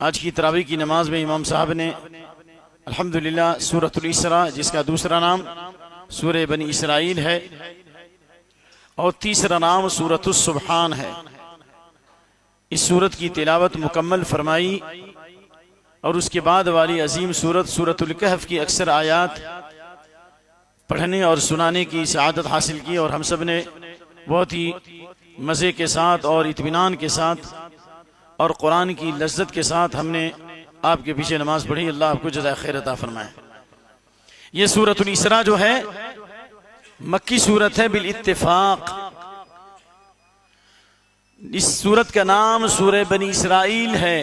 आज की तरावी की नमाज में इमाम साहब ने अल्हम्दुलिल्लाह सूरतुल इसरा, जिसका दूसरा नाम सूरह बनी इसराइल है और तीसरा नाम सूरतुस सुब्हान है, इस सूरत की तिलावत मुकम्मल फरमाई और उसके बाद वाली अजीम सूरत सूरतुल कहफ की अक्सर आयात पढ़ने और सुनाने की सआदत हासिल की और हम सब ने बहुत ही मज़े के साथ और इत्मीनान के साथ और कुरान की लज्जत के साथ हमने आपके पीछे नमाज पढ़ी। अल्लाह आपको जज़ाए खैर अता फरमाए। ये सूरतुल इसरा जो है मक्की सूरत है बिल इत्तिफाक। इस सूरत का नाम सूरह बनी इसराइल है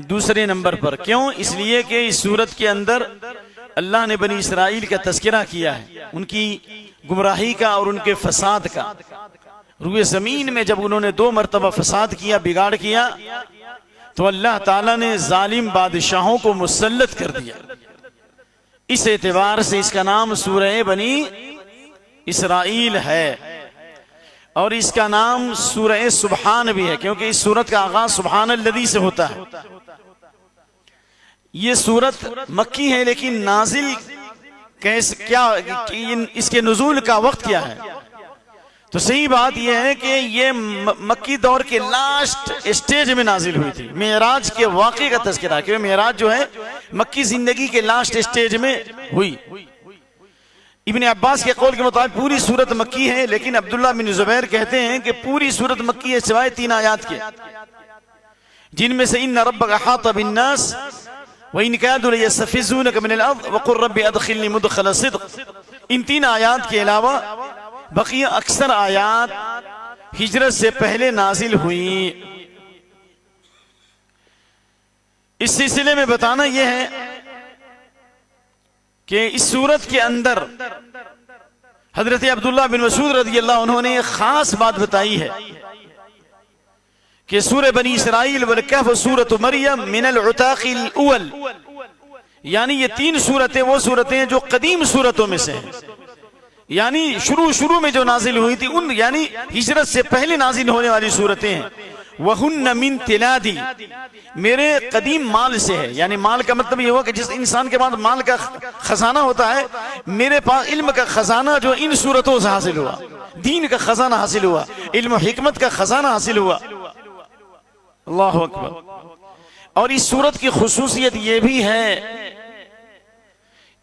दूसरे नंबर पर। क्यों? इसलिए कि इस सूरत के अंदर अल्लाह ने बनी इसराइल का तज़किरा किया है, उनकी गुमराही का और उनके फसाद का। रुए ज़मीन में जब उन्होंने 2 मरतबा फसाद किया, बिगाड़ किया, तो अल्लाह ताला ने जालिम बादशाहों को मुसल्लत कर दिया। इस एतबार से इसका नाम सूरह बनी इसराइल है और इसका नाम सूरह सुब्हान भी है, क्योंकि इस सूरत का आगाज सुब्हानल्लज़ी से होता है। ये सूरत मक्की है, लेकिन नाजिल कैसे, क्या इसके नुज़ूल का वक्त क्या है? तो सही बात यह है कि ये मक्की दौर के लास्ट स्टेज में नाजिल हुई थी। मेराज के वाक़े का तज़किरा, क्योंकि मेराज जो है मक्की जिंदगी के लास्ट स्टेज में हुई। इब्ने अब्बास के कौल के मुताबिक पूरी सूरत मक्की है, लेकिन अब्दुल्लाह बिन ज़ुबैर कहते हैं कि पूरी सूरत मक्की है सिवाय 3 आयात के, जिनमें से इन्ना रब्बका अहाता बिन्नास व इन कादू लयस्तफ़िज़ूनका मिनल अर्ज़ व क़ुल रब्बी अदख़िलनी मुदख़ला सिद्क़। इन 3 आयात के अलावा बकिया अक्सर आयात हिजरत से पहले नाजिल हुई। इस सिलसिले में बताना यह है कि इस सूरत के अंदर हजरत अब्दुल्लाह बिन मसूद रज़ियल्लाहु अन्हु ने एक खास बात बताई है कि सूरह बनी इसराइल वल कहफ सूरत मरियम मिनल उताक़िल अव्वल, यानी ये 3 सूरतें वो सूरतें हैं जो कदीम सूरतों में से हैं, यानी शुरू में जो नाजिल हुई थी उन, यानी हिजरत से पहले नाजिल होने वाली सूरतें हैं। वहुन्ना मिन तिलादी, मेरे कदीम माल से है, यानी माल का मतलब ये हुआ कि जिस इंसान के पास माल का खजाना होता है, मेरे पास इल्म का खजाना जो इन सूरतों से हासिल हुआ, दीन का खजाना हासिल हुआ, इल्म हिकमत का खजाना हासिल हुआ। अल्लाहु अकबर। और इस सूरत की खुसूसियत ये भी है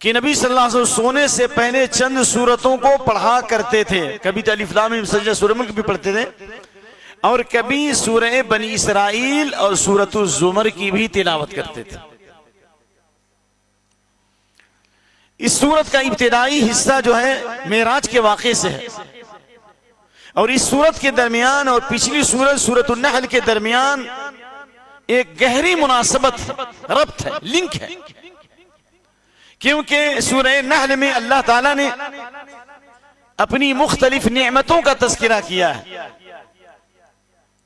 कि नबी सल्लल्लाहु अलैहि वसल्लम सोने से पहले चंद सूरतों को पढ़ा करते थे। कभी तो अलिफ लाम मीम सजदा सूरह मुल्क भी पढ़ते थे और कभी सूरह बनी इसराइल और सूरतुज़ ज़ुमर की भी तिलावत करते थे। इस सूरत का इब्तिदाई हिस्सा जो है मेराज के वाक़े से है और इस सूरत के दरमियान और पिछली सूरत सूरतुन नहल के दरमियान एक गहरी मुनासबत है, रब्त है, लिंक है, क्योंकि सूरह नहल में अल्लाह ताला ने अपनी मुख्तलिफ नेमतों का तज़किरा किया है,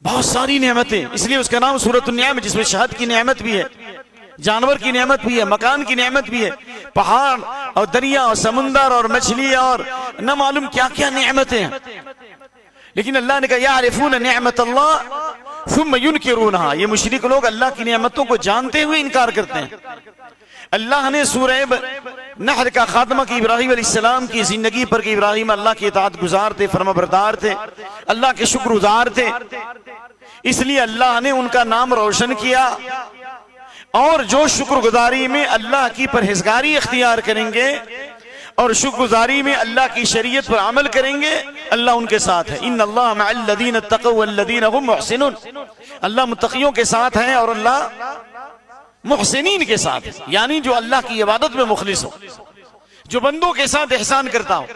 बहुत सारी नेमतें, इसलिए उसका नाम सूरतुन निअम, जिसमें शहद की नेमत भी है, जानवर की नेमत भी है, मकान की नेमत भी है, पहाड़ और दरिया और समुंदर और मछली और न मालूम क्या क्या नेमतें हैं। लेकिन अल्लाह ने कहा यारिफून निअमतल्लाह सुम्मा युनकिरूनहा, ये मुशरिक लोग अल्लाह की नेमतों को जानते हुए इनकार करते हैं। अल्लाह ने सूरह नहल का खात्मा की इब्राहीम अलैहिस्सलाम की जिंदगी पर कि इब्राहीम अल्लाह के इताअत गुजार थे, फरमाबरदार थे, अल्लाह के शुक्रगुजार थे, इसलिए अल्लाह ने उनका नाम रोशन किया। और जो शुक्रगुजारी में अल्लाह की परहेजगारी इख्तियार करेंगे और शुक्रगुजारी में अल्लाह की शरीयत पर अमल करेंगे, अल्लाह उनके साथ है। इन्नल्लाह मअल्लज़ीना तक़व वल्लज़ीना हुम मुहसिनून, अल्लाह मुत्तक़ियों के साथ है और अल्लाह मुहसिनीन के साथ, यानी जो अल्लाह की इबादत में मुखलिस हो, जो बंदों के साथ एहसान करता हो।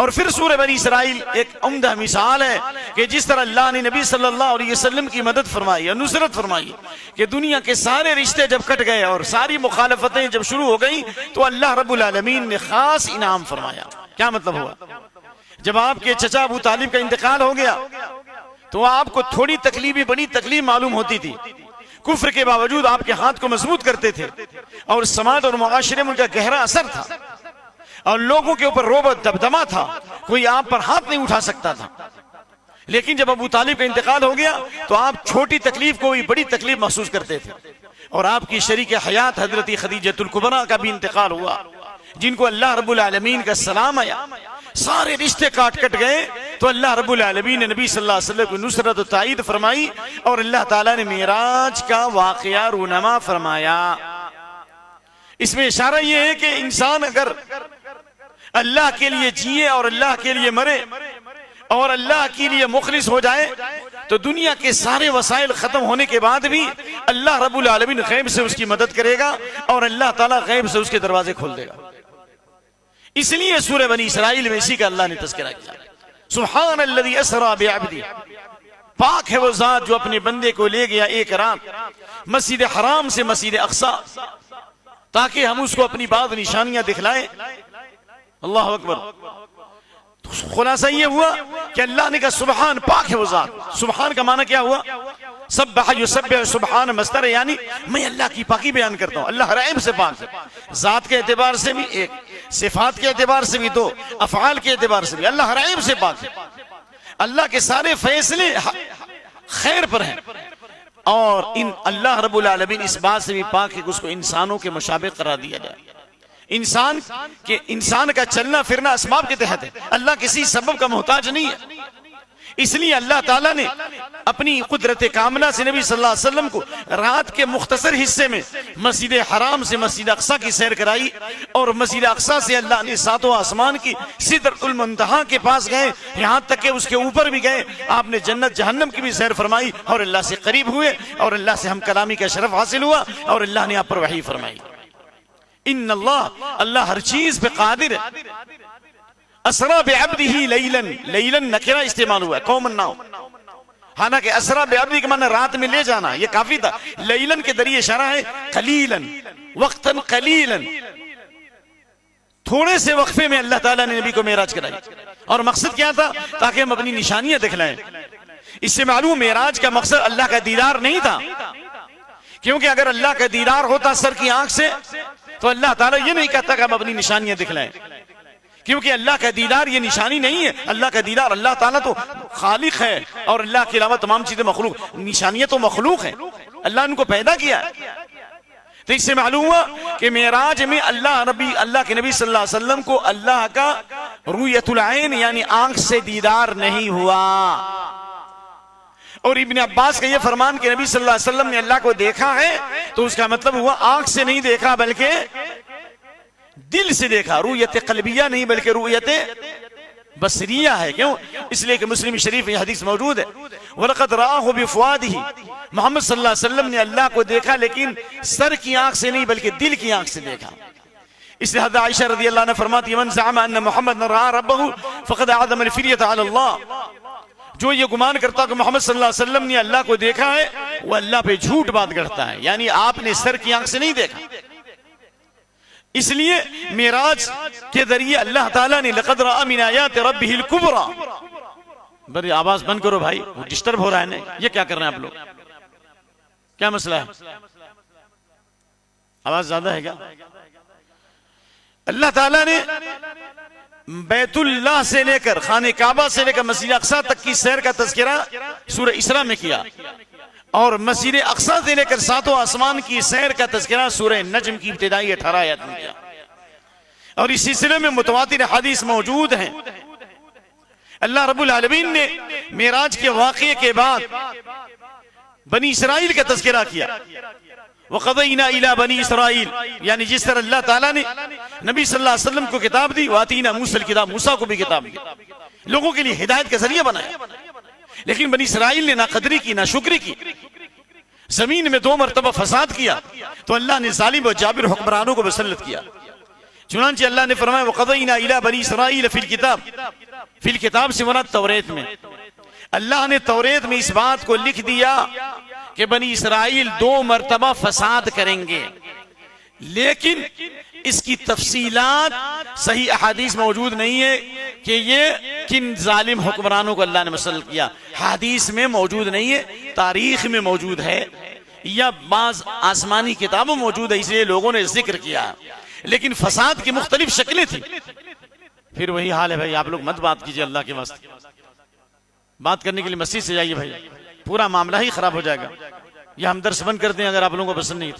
और फिर सूरह बनी इसराइल एक उम्दा मिसाल है कि जिस तरह अल्लाह ने नबी सल्लल्लाहु अलैहि वसल्लम की मदद फरमाई और नुसरत फरमाई कि दुनिया के सारे रिश्ते जब कट गए और सारी मुखालफतें जब शुरू हो गई तो अल्लाह रब्बुल आलमीन ने खास इनाम फरमाया। क्या मतलब हुआ? जब आपके चचा अबू तालिब का इंतकाल हो गया तो आपको थोड़ी तकलीफ भी बड़ी तकलीफ मालूम होती थी, कुफ्र के बावजूद आपके हाथ को मजबूत करते थे और समाज और मुआशरे में उनका गहरा असर था और लोगों के ऊपर रोब दबदमा था, कोई आप पर हाथ नहीं उठा सकता था। लेकिन जब अबू तालिब का इंतकाल हो गया तो आप छोटी तकलीफ को भी बड़ी तकलीफ महसूस करते थे। और आपकी शरीक हयात हजरत खदीजतुल कुबरा का भी इंतकाल हुआ, जिनको अल्लाह रब्बुल आलमीन का सलाम आया। सारे रिश्ते कट गए तो अल्लाह रब्बुल आलमीन ने नबी सल्लल्लाहु अलैहि वसल्लम को नुसरत और ताईद फरमाई और अल्लाह ताला ने मेराज का वाकया रूनमा फरमाया। इसमें इशारा यह है कि इंसान अगर अल्लाह के लिए जिए और अल्लाह के लिए मरे और अल्लाह के लिए मुखलिस हो जाए तो दुनिया के सारे वसाइल खत्म होने के बाद भी अल्लाह रब्बुल आलमीन गैब से उसकी मदद करेगा और अल्लाह ताला गैब से उसके दरवाजे खोल देगा। इसलिए सूरह बनी इसराइल में इसी का अल्लाह ने तज़किरा किया, सुब्हानल्लज़ी असरा बिअब्दी, पाक है वो जात जो अपने बंदे को ले गया एक रात मस्जिद हराम से मस्जिद अक्सा, ताकि हम उसको अपनी बाद निशानियां दिखलाएं। अल्लाह अकबर। तो खुलासा ये हुआ कि अल्लाह ने कहा सुबहान, पाक है वो जात। सुबहान का माना क्या हुआ? सब्बह युसब्बिह, सुबहान मस्तर है, यानी मैं अल्लाह की पाकी बयान करता हूं। अल्लाह रैब से पाक है, जात के एतबार से भी एक, सिफात के एतबार से भी दो, अफआल के एतबार से भी अल्लाह रैब से पाक है। अल्लाह के सारे फैसले खैर पर हैं और इन अल्लाह रब्बुल आलमीन इस बात से भी पाक है कि उसको इंसानों के मुशाबिह करार दिया जाए। इंसान का चलना फिरना असबाब के तहत है, अल्लाह किसी सबब का मोहताज नहीं है। इसलिए अल्लाह ताला ने अपनी कुदरत कामना से नबी सल्लल्लाहु अलैहि वसल्लम को रात के मुख्तसर हिस्से में मस्जिद हराम से मस्जिद अक्सा की सैर कराई और मस्जिद अक्सा से अल्लाह ने सातों आसमान की सिदरतुल मुंतहा के पास गए, यहाँ तक के उसके ऊपर भी गए। आपने जन्नत जहन्नम की भी सैर फरमाई और अल्लाह से करीब हुए और अल्लाह से हम कलामी का शरफ हासिल हुआ और अल्लाह ने आप पर वही फरमाई। इन्नल्लाह, अल्लाह हर चीज पे कादिर है। असरा बिअब्दिही लैलन, लैलन नकिरा इस्तेमाल हुआ है, कॉमन नाउन। हालांकि असरा बिअब्दी का माना रात में ले जाना, ये काफी था। लैलन के जरिए इशारा है कलीलन, वक्तन कलीलन, थोड़े से वक्फे में अल्लाह ताला ने नबी को मेराज कराई। और मकसद क्या था? ताकि हम अपनी निशानियां दिखलाएं। इससे मालूम मेराज का मकसद अल्लाह का दीदार नहीं था, क्योंकि अगर अल्लाह का दीदार होता सर की आंख से तो अल्लाह ताला ये नहीं कहता कि हम अपनी निशानियां दिखलाएं, क्योंकि अल्लाह का दीदार ये निशानी नहीं है। अल्लाह का दीदार, अल्लाह ताला तो खालिक है और अल्लाह के अलावा तमाम चीजें मखलूक, निशानियां तो मखलूक है, अल्लाह ने उनको पैदा किया है। तो इससे मालूम हुआ कि मेराज में अल्लाह के नबी सल्लल्लाहु अलैहि वसल्लम को अल्लाह का रुयतुल ऐन यानी आंख से दीदार नहीं हुआ। और इब्न अब्बास का ये फरमान कि नबी सल्लल्लाहु अलैहि वसल्लम ने अल्लाह को देखा है तो उसका मतलब हुआ आंख से नहीं देखा बल्कि दिल से देखा। रुयत कल्बिया नहीं बल्कि रुयत बसरिया है। क्यों? इसलिए कि मुस्लिम शरीफ में हदीस मौजूद है, वलक़द राअहु बिफ़ुआदिही, मोहम्मद सल्लल्लाहु अलैहि वसल्लम ने अल्लाह को देखा लेकिन सर की आंख से नहीं बल्कि दिल की आंख से देखा। इसलिए हज़रत आयशा रज़ियल्लाहु अन्हा फरमाती है, मन ज़अमा अन्न मुहम्मद रअा रब्बहु फ़क़द अअज़म अल-फ़िर्यत अला अल्लाह, जो ये गुमान करता कि मोहम्मद सल्लल्लाहु अलैहि वसल्लम ने अल्लाह को देखा है वो अल्लाह पे झूठ बात करता है, यानी आपने सर की आंख से नहीं देखा। इसलिए मेराज के जरिए अल्लाह ताला ने लक़द रअा मिन आयाति रब्बिहिल कुबरा। बड़ी आवाज बंद करो भाई, वो डिस्टर्ब हो रहा है ना। ये क्या कर रहे हैं आप लोग? क्या मसला है? आवाज ज्यादा है क्या? अल्लाह ताला ने बैतुल्लाह से लेकर खाने काबा से लेकर मस्जिद अक्सा तक की सैर का तज़किरा सूरह इसरा में किया और मस्जिद अक्सा से लेकर सातों आसमान की सैर का तज़किरा सूरह नज्म की इब्तिदाई 18 आयत में किया। और इस सिलसिले में मुतवातिर हदीस मौजूद हैं। अल्लाह रब्बुल आलमीन ने मेराज के वाक़ये के बाद बनी इसराइल का तज़किरा किया। वक़ज़यना इला बनी इसराइल, यानी जिस तरह अल्लाह ताला ने नबी सल्लल्लाहु अलैहि वसल्लम को किताब दी, वातीना मूसल किताब, मूसा को भी किताब दी, लोगों के लिए हिदायत का जरिया बनाया। लेकिन बनी इसराइल ने ना कदरी की ना शुक्री की, जमीन में 2 मरतबा फसाद किया तो अल्लाह ने जालिम और जाबिर हुक्मरानों को मुसल्लत किया। चुनांचे अल्लाह ने फरमाया वक़ज़यना इला बनी इसराईल फिल किताब से मुराद तौरेत में, अल्लाह ने तौरेत में इस बात को लिख दिया कि बनी इसराइल 2 मरतबा फसाद करेंगे, लेकिन इसकी तफसीलात सही अहादीस मौजूद नहीं है कि ये किन जालिम हुक्मरानों को अल्लाह ने मुसल्लत किया। हदीस में मौजूद नहीं है, तारीख में मौजूद है या बाज आसमानी किताबों में मौजूद है, इसलिए लोगों ने जिक्र किया। लेकिन फसाद की मुख्तलिफ शक्लें थी। फिर वही हाल है भाई, आप लोग मत बात कीजिए अल्लाह के वास्ते, बात करने के लिए मस्जिद से जाइए भाई, पूरा मामला ही खराब हो जाएगा। यह हम दर्स बंद करते हैं अगर आप लोगों को पसंद नहीं तो।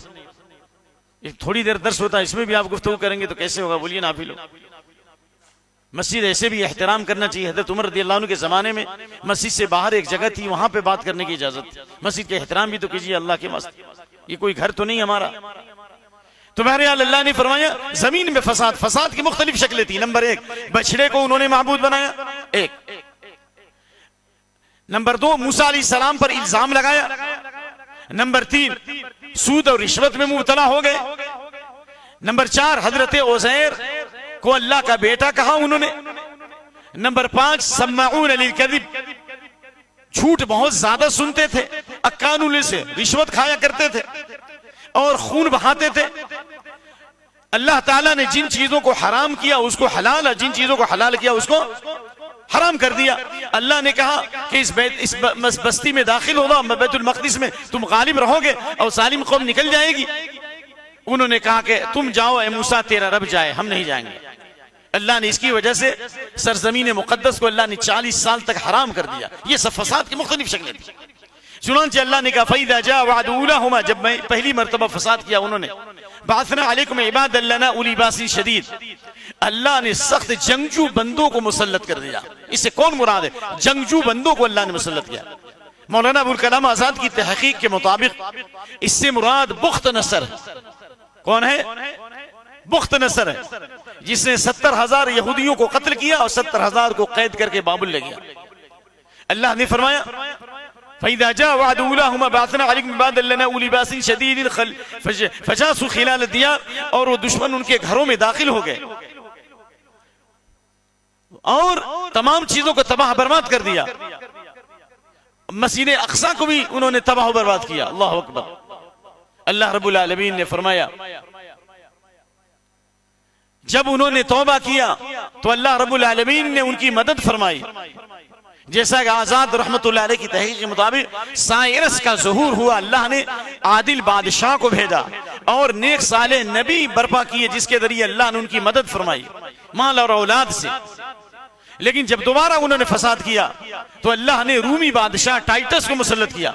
एक थोड़ी देर दर्स होता है, इसमें भी आप गुफ्तगू करेंगे तो कैसे होगा, बोलिए ना आप ही लोग। मस्जिद ऐसे भी एहतराम करना चाहिए। हज़रत उमर रज़ियल्लाहु अन्हु के ज़माने में मस्जिद से बाहर एक जगह थी, वहां पे बात करने की इजाजत थी। मस्जिद के एहतराम भी तो कीजिए अल्लाह के वास्ते, ये कोई घर तो नहीं हमारा। तुम्हारे यहाँ अल्लाह ने फरमाया जमीन में फसाद की मुख्तलिफ शक्लें थी। नंबर 1, बछड़े को उन्होंने माबूद बनाया, एक। नंबर 2, मूसा अलैहिस्सलाम पर इल्जाम लगाया। नंबर 3, सूद और रिश्वत में मुब्तला हो गए। नंबर 4, हजरत उज़ैर को अल्लाह का बेटा कहा उन्होंने। नंबर 5, सम्माऊन लिल कज़िब, झूठ बहुत ज्यादा सुनते थे, अक्कानुल से रिश्वत खाया करते थे और खून बहाते थे। अल्लाह ताला ने जिन चीजों को हराम किया उसको हलाल, जिन चीजों को हलाल किया उसको हराम कर दिया। अल्लाह ने कहा कि इस बस्ती में दाखिल होगा, बैतुल मक़दिस में तुम गालिब रहोगे और सालिम कौम निकल जाएगी। उन्होंने कहा कि तुम जाओ ए मूसा, तेरा रब जाए, हम नहीं जाएंगे। अल्लाह ने इसकी वजह से सरजमीन मुक़द्दस को अल्लाह ने 40 साल तक हराम कर दिया। ये सब फसाद की मुख्तलिफ शक्लें थी। चुनांचे अल्लाह ने कहा फ़इज़ा जाअ वअदु उलाहुमा, जब मैं पहली मरतबा फसाद किया उन्होंने, बअसना अलैकुम इबादन लना उली बासिन शदीद, अल्लाह ने सख्त जंगजू बंदों को मुसल्लत कर दिया। इससे कौन मुराद है? जंगजू बंदों को अल्लाह ने मुसल्लत किया। मौलाना अबुल कलाम आजाद की तहकीक के मुताबिक इससे मुराद बुख्त नसर। कौन है? बुख्त नसर है, जिसने 70,000 यहूदियों को कत्ल किया और 70,000 को कैद करके बाबुल ले गया। अल्लाह ने फरमाया फ़इज़ा जाअ वअदु उलाहुमा बअसना अलैकुम इबादन लना उली बासिन शदीदिन फजासु खिलाल दियार, और वो दुश्मन उनके घरों में दाखिल हो गए और तमाम चीजों को तबाह बर्बाद कर दिया। मस्जिद अक्सा को भी उन्होंने तबाह बर्बाद किया। अल्लाह अकबर। अल्लाह रब्बुल आलमीन ने फरमाया जब उन्होंने तौबा किया तो अल्लाह रब्बुल आलमीन ने उनकी मदद फरमाई। जैसा कि आजाद रहमतुल्लाह अलैह की तहकीक के मुताबिक साइरस का ज़ुहूर हुआ, अल्लाह ने आदिल बादशाह को भेजा और नेक साले नबी बर्पा किए, जिसके जरिए अल्लाह ने उनकी मदद फरमाई माल और औलाद से। लेकिन जब दोबारा उन्होंने फसाद किया तो अल्लाह ने रूमी बादशाह टाइटस को मुसल्लत किया।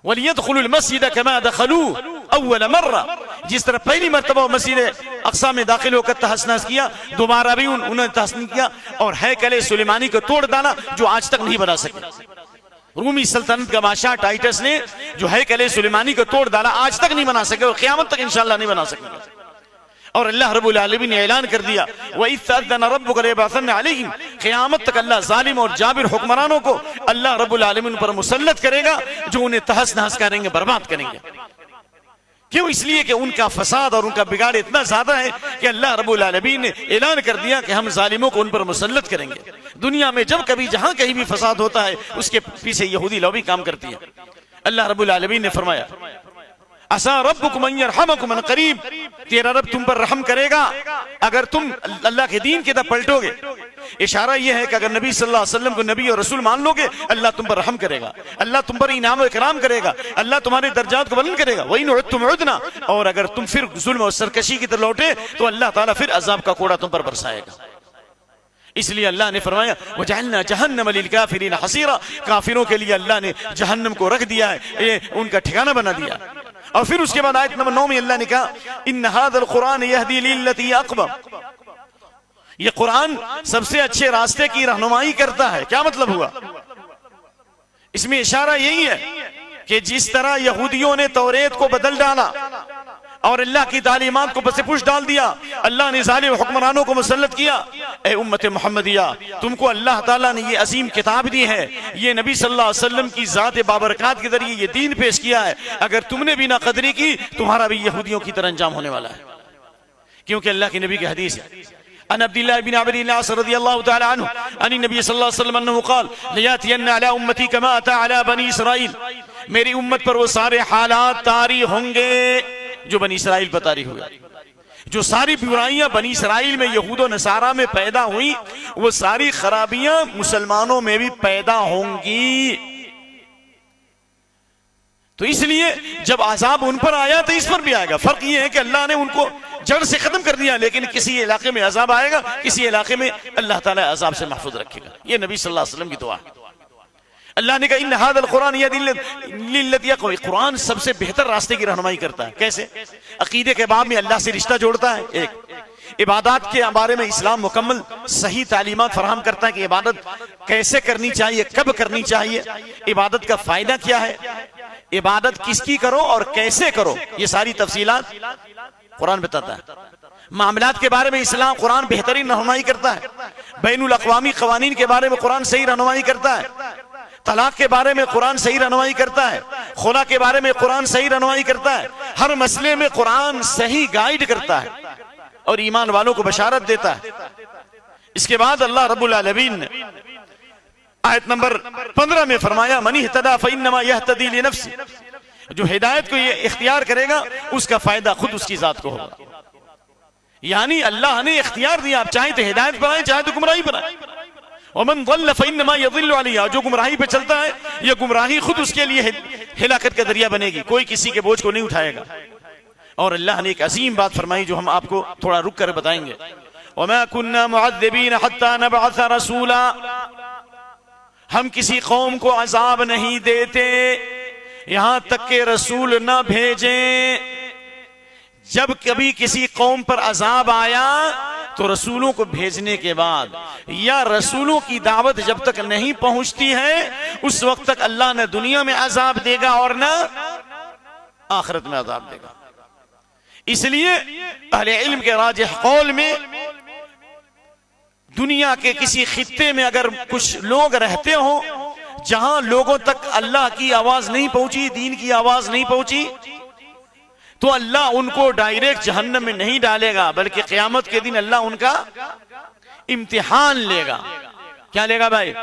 वलियदखुलुल मस्जिद कमा दखलूह अव्वल मर्रा, जिस तरह पहली मर्तबा मस्जिद अक्सा में दाखिल होकर तहस नहस किया, दोबारा भी उन्होंने तहस नहीं किया और हैकल सुलेमानी को तोड़ डाला, जो आज तक नहीं बना सके। रूमी सल्तनत का बादशाह टाइटस ने जो हैकल सुलेमानी को तोड़ डाला, आज तक नहीं बना सके और क़यामत तक इंशाअल्लाह नहीं बना सकेंगे। और अल्लाह रब्बुल आलमीन ने ऐलान कर दिया वइज़ तअज़्ज़न रब्बुका लयबअसन्ना अलैहिम, क़यामत तक अल्लाह जालिम और जाबिर हुक्मरानों को अल्लाह रब्बुल आलमीन पर मुसल्लत करेगा, जो उन्हें तहस नहस करेंगे, बर्बाद करेंगे। क्यों? इसलिए कि उनका फसाद और उनका बिगाड़ इतना ज्यादा है कि अल्लाह रब्बुल आलमीन ने ऐलान कर दिया कि हम जालिमों को उन पर मुसल्लत करेंगे। दुनिया में जब कभी जहां कहीं भी फसाद होता है उसके पीछे यहूदी लॉबी काम करती है। अल्लाह रब्बुल आलमीन ने फरमाया असा रब्बुकुम अन यरहमकुम अन करीब, तेरा रब तुम पर रहम करेगा अगर तुम अल्लाह के दीन की तरफ पलटोगे। इशारा यह है कि अगर नबी सल्लल्लाहु अलैहि वसल्लम को नबी और रसूल मान लोगे, अल्लाह तुम पर रहम करेगा, अल्लाह तुम पर इनाम और इकराम करेगा, अल्लाह तुम्हारे दर्जात को बुलंद करेगा। वइन उद्तुम उदना, और अगर तुम फिर जुल्म और सरकशी की तरफ लौटे तो अल्लाह ताला फिर अजाब का कोड़ा तुम पर बरसाएगा। इसलिए अल्लाह ने फरमाया वजअलना जहन्नम लिल काफिरीन हसीरा, काफिरों के लिए अल्लाह ने जहन्नम को रख दिया है, ये उनका ठिकाना बना दिया। और फिर उसके बाद आयत नंबर 9 में अल्लाह ने कहा इन्न हाज़ल कुरान यहदी लिल्लती अक़वम, ये कुरान सबसे अच्छे रास्ते की रहनुमाई करता है। क्या मतलब हुआ? इसमें इशारा यही है कि जिस तरह यहूदियों ने तौरेत को बदल डाला और अल्लाह की तालीमात को बसेपुश डाल दिया, अल्लाह ने जालिम हुक्मरानों को मुसल्लत किया। ए उम्मत मुहम्मदिया, तुमको अल्लाह ताला ने ये अजीम किताब दी है, ये नबी सल्लल्लाहु अलैहि वसल्लम की ज़ात बाबरकात के जरिए ये दीन पेश किया है। अगर तुमने भी ना कदरी की, तुम्हारा भी यहूदियों की तरह अंजाम होने वाला है। क्योंकि अल्लाह के नबी की हदीस है, अन अब्दुल्लाह इब्न अमर इब्न आस रज़ियल्लाहु तआला अन्हु अन नबी सल्लल्लाहु अलैहि वसल्लम अन्हु क़ाल लयातियन्ना अला उम्मती कमा अता अला बनी इसराइल, मेरी उम्मत पर वो सारे हालात तारी होंगे जो बनी इसराइल पर तारी हुए। जो सारी बुराइयां बनी इसराइल में यहूद और नसारा में पैदा हुई, वो सारी खराबियां मुसलमानों में भी पैदा होंगी। तो इसलिए जब अजाब उन पर आया तो इस पर भी आएगा। फर्क ये है कि अल्लाह ने उनको जड़ से खत्म कर दिया, लेकिन किसी इलाके में अजाब आएगा, किसी इलाके में अल्लाह ताला अजाब से महफूज रखेगा। ये नबी सल्लल्लाहु अलैहि वसल्लम की दुआ है। अल्लाह ने कहा इन हादल कुरान यहदी, कुरान सबसे बेहतर रास्ते की रहनुमाई करता है। कैसे? अकीदे के बाब में अल्लाह से रिश्ता जोड़ता है, एक इबादत के बारे में इस्लाम मुकम्मल सही तालीमात फराहम करता है कि इबादत कैसे करनी चाहिए, कब करनी चाहिए, इबादत का फायदा क्या है, इबादत किसकी करो और कैसे करो, ये सारी तफसीलात कुरान बताता है। मामलात के बारे में इस्लाम कुरान बेहतरीन रहनुमाई करता है। बैनुल अक़वामी क़वानीन के बारे में कुरान सही रहनुमाई करता है। तलाक के बारे में कुरान सही रहनुमाई करता है। खुला के बारे में कुरान सही रहनुमाई करता है। हर मसले में कुरान सही गाइड करता है और ईमान वालों को बशारत देता है। इसके बाद अल्लाह रब्बुल आलमीन ने आयत नंबर 15 में फरमाया मन इहतदा फइन्नमा यहतदी लिनफ्सी, जो हिदायत को ये इख्तियार करेगा उसका फायदा खुद उसकी जात को होगा। यानी अल्लाह ने इख्तियार दिया, आप चाहे तो हिदायत पर आए, चाहे तो गुमराही पर आए। वमन ज़ल्ल फइन्नमा यज़िल्लु अलैहा, जो गुमराही पे चलता है ये गुमराही खुद उसके लिए हिलाकत का दरिया बनेगी, कोई किसी के बोझ को नहीं उठाएगा। और अल्लाह ने एक अजीम बात फरमाई जो हम आपको थोड़ा रुक कर बताएंगे, वमा कुन्ना मुअज़्ज़िबीन हत्ता नबअथ रसूला, हम किसी कौम को अजाब नहीं देते यहां तक के रसूल न भेजें। जब कभी किसी कौम पर अजाब आया तो रसूलों को भेजने के बाद या रसूलों की दावत जब तक नहीं पहुंचती है उस वक्त तक अल्लाह न दुनिया में अजाब देगा और न आखिरत में अजाब देगा। इसलिए अहले इल्म के राजिह कौल में दुनिया के किसी खित्ते में अगर कुछ लोग रहते हो जहां लोगों तक अल्लाह की आवाज नहीं पहुंची, दीन की आवाज नहीं पहुंची, तो अल्लाह उनको डायरेक्ट जहन्नम में नहीं डालेगा, बल्कि क़यामत के दिन अल्लाह उनका इम्तिहान लेगा। क्या लेगा भाई?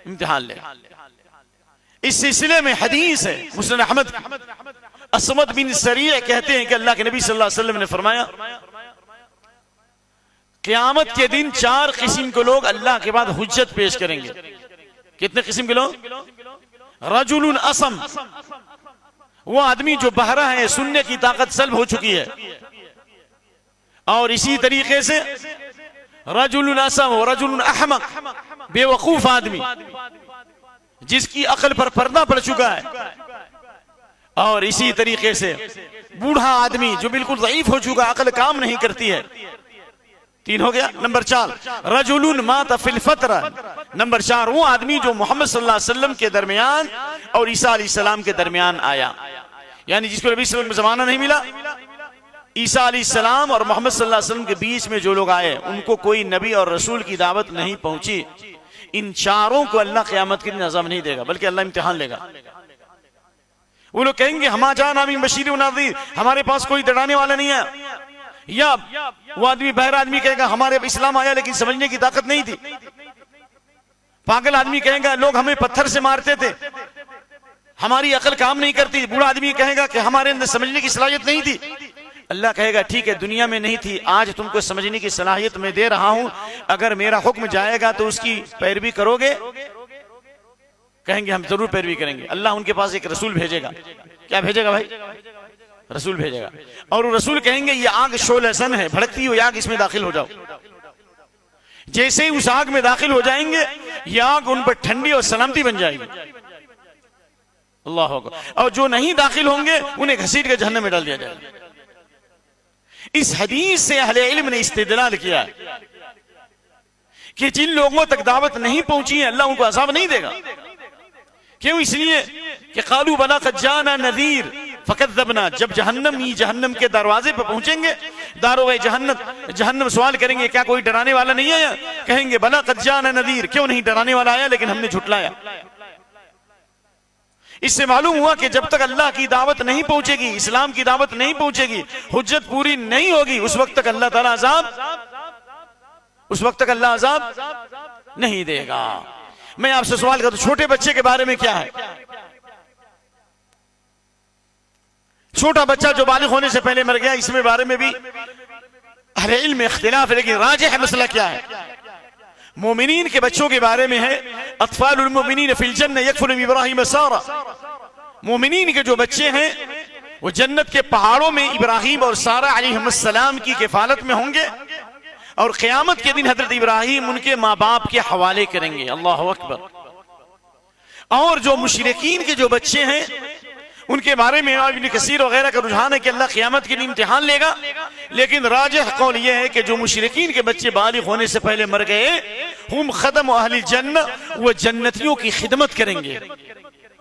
इम्तिहान लेगा। इस सिलसिले में हदीस है मुस्नद अहमद, असमद बिन सरीह कहते हैं कि अल्लाह के नबी सल्लल्लाहु अलैहि वसल्लम ने फरमाया क़यामत के दिन 4 किस्म के लोग अल्लाह के बाद हुज्जत पेश करेंगे। कितने किस्म के लोग? रजुलुन असम, वो आदमी जो बहरा है, सुनने की ताकत सल्ब हो चुकी है। और इसी तरीके से रजुलुन असम और रजुलुन अहमक, बेवकूफ आदमी जिसकी अकल पर पर्दा पड़ चुका है। और इसी तरीके से बूढ़ा आदमी जो बिल्कुल ज़ईफ हो चुका, अकल काम नहीं करती है। 3 हो गया। नंबर 4 रजुलुन माता फिल फतरा, नंबर 4 वो आदमी जो मोहम्मद सल्लल्लाहु अलैहि वसल्लम के दरमियान और ईसा अलैहिस्सलाम के दरमियान आया, यानी जिसको नबी सल्लल्लाहु अलैहि वसल्लम में जमाना नहीं मिला। ईसा अलैहिस्सलाम और मोहम्मद सल्लल्लाहु अलैहि वसल्लम के बीच में जो लोग आए उनको कोई नबी और रसूल की दावत नहीं पहुंची। इन चारों को अल्लाह क़यामत के दिन अज़ाब नहीं देगा, बल्कि अल्लाह इम्तिहान लेगा। वो लोग कहेंगे हमा जाना मिन बशीर व नज़ीर, हमारे पास कोई डराने वाला नहीं है। या वो आदमी बहरा आदमी कहेगा हमारे इस्लाम आया लेकिन समझने की ताकत नहीं थी। पागल आदमी कहेगा लोग हमें पत्थर से मारते थे, हमारी अकल काम नहीं करती। बूढ़ा आदमी कहेगा कि हमारे अंदर समझने की सलाहियत नहीं थी। अल्लाह कहेगा ठीक है, दुनिया में नहीं थी, आज तुमको समझने की सलाहियत मैं दे रहा हूं, अगर मेरा हुक्म जाएगा तो उसकी पैरवी करोगे? कहेंगे हम जरूर पैरवी करेंगे। अल्लाह उनके पास एक रसूल भेजेगा। क्या भेजेगा भाई? रसूल भेजेगा। और वो रसूल कहेंगे ये आग शोलसन है, भड़कती हुई आग, इसमें दाखिल हो जाओ। जैसे ही उस आग में दाखिल हो जाएंगे ये आग उन पर ठंडी और सलामती बन जाएगी। अल्लाह अकबर। और जो नहीं दाखिल होंगे उन्हें घसीट के जहन्नम में डाल दिया जाएगा। इस हदीस से अहले इल्म ने इस्तिदलाल किया कि जिन लोगों तक दावत नहीं पहुंची है अल्लाह उनको अज़ाब नहीं देगा। क्यों? इसलिए कि क़ालू बला क़द जाना नज़ीर फ़कज़्ज़बना, जब जहन्नम के दरवाजे पर पहुंचेंगे, दारोगा जहन्नम सवाल करेंगे क्या कोई डराने वाला नहीं आया? कहेंगे बला क़द जाना नज़ीर, क्यों नहीं डराने वाला आया लेकिन हमने झुटलाया। इससे मालूम हुआ कि जब तक अल्लाह की दावत नहीं पहुंचेगी, इस्लाम की दावत नहीं पहुंचेगी, हुज्जत पूरी नहीं होगी, उस वक्त तक अल्लाह ताला अजाब नहीं देगा। मैं आपसे सवाल करता हूं, छोटे बच्चे के बारे में क्या है? छोटा बच्चा जो बालिग होने से पहले मर गया, इसमें बारे में भी अहले इल्म में इख्तिलाफ है, लेकिन राजिह मसला क्या है? मोमिनीन के बच्चों के बारे में है, अत्फालुल मोमिनीन फिल जन्नह यकफुलु इब्राहीम सारा। मोमिनीन के जो बच्चे हैं वो जन्नत के पहाड़ों में इब्राहीम और सारा अलैहिस्सलाम की किफालत में होंगे, और क़यामत के दिन हजरत इब्राहीम उनके माँ बाप के हवाले करेंगे। अल्लाहु अकबर। और जो मुशरिकीन के जो बच्चे हैं उनके बारे में इब्न कसीर वगैरह का रुझान है कि अल्लाह क़यामत के दिन इम्तिहान लेगा, लेकिन राजिह कौल यह है कि जो मुशरिकीन के बच्चे बालिग होने से पहले मर गए, हुम खदम अहलिल जन्नह, वो जन्नतियों की खिदमत करेंगे।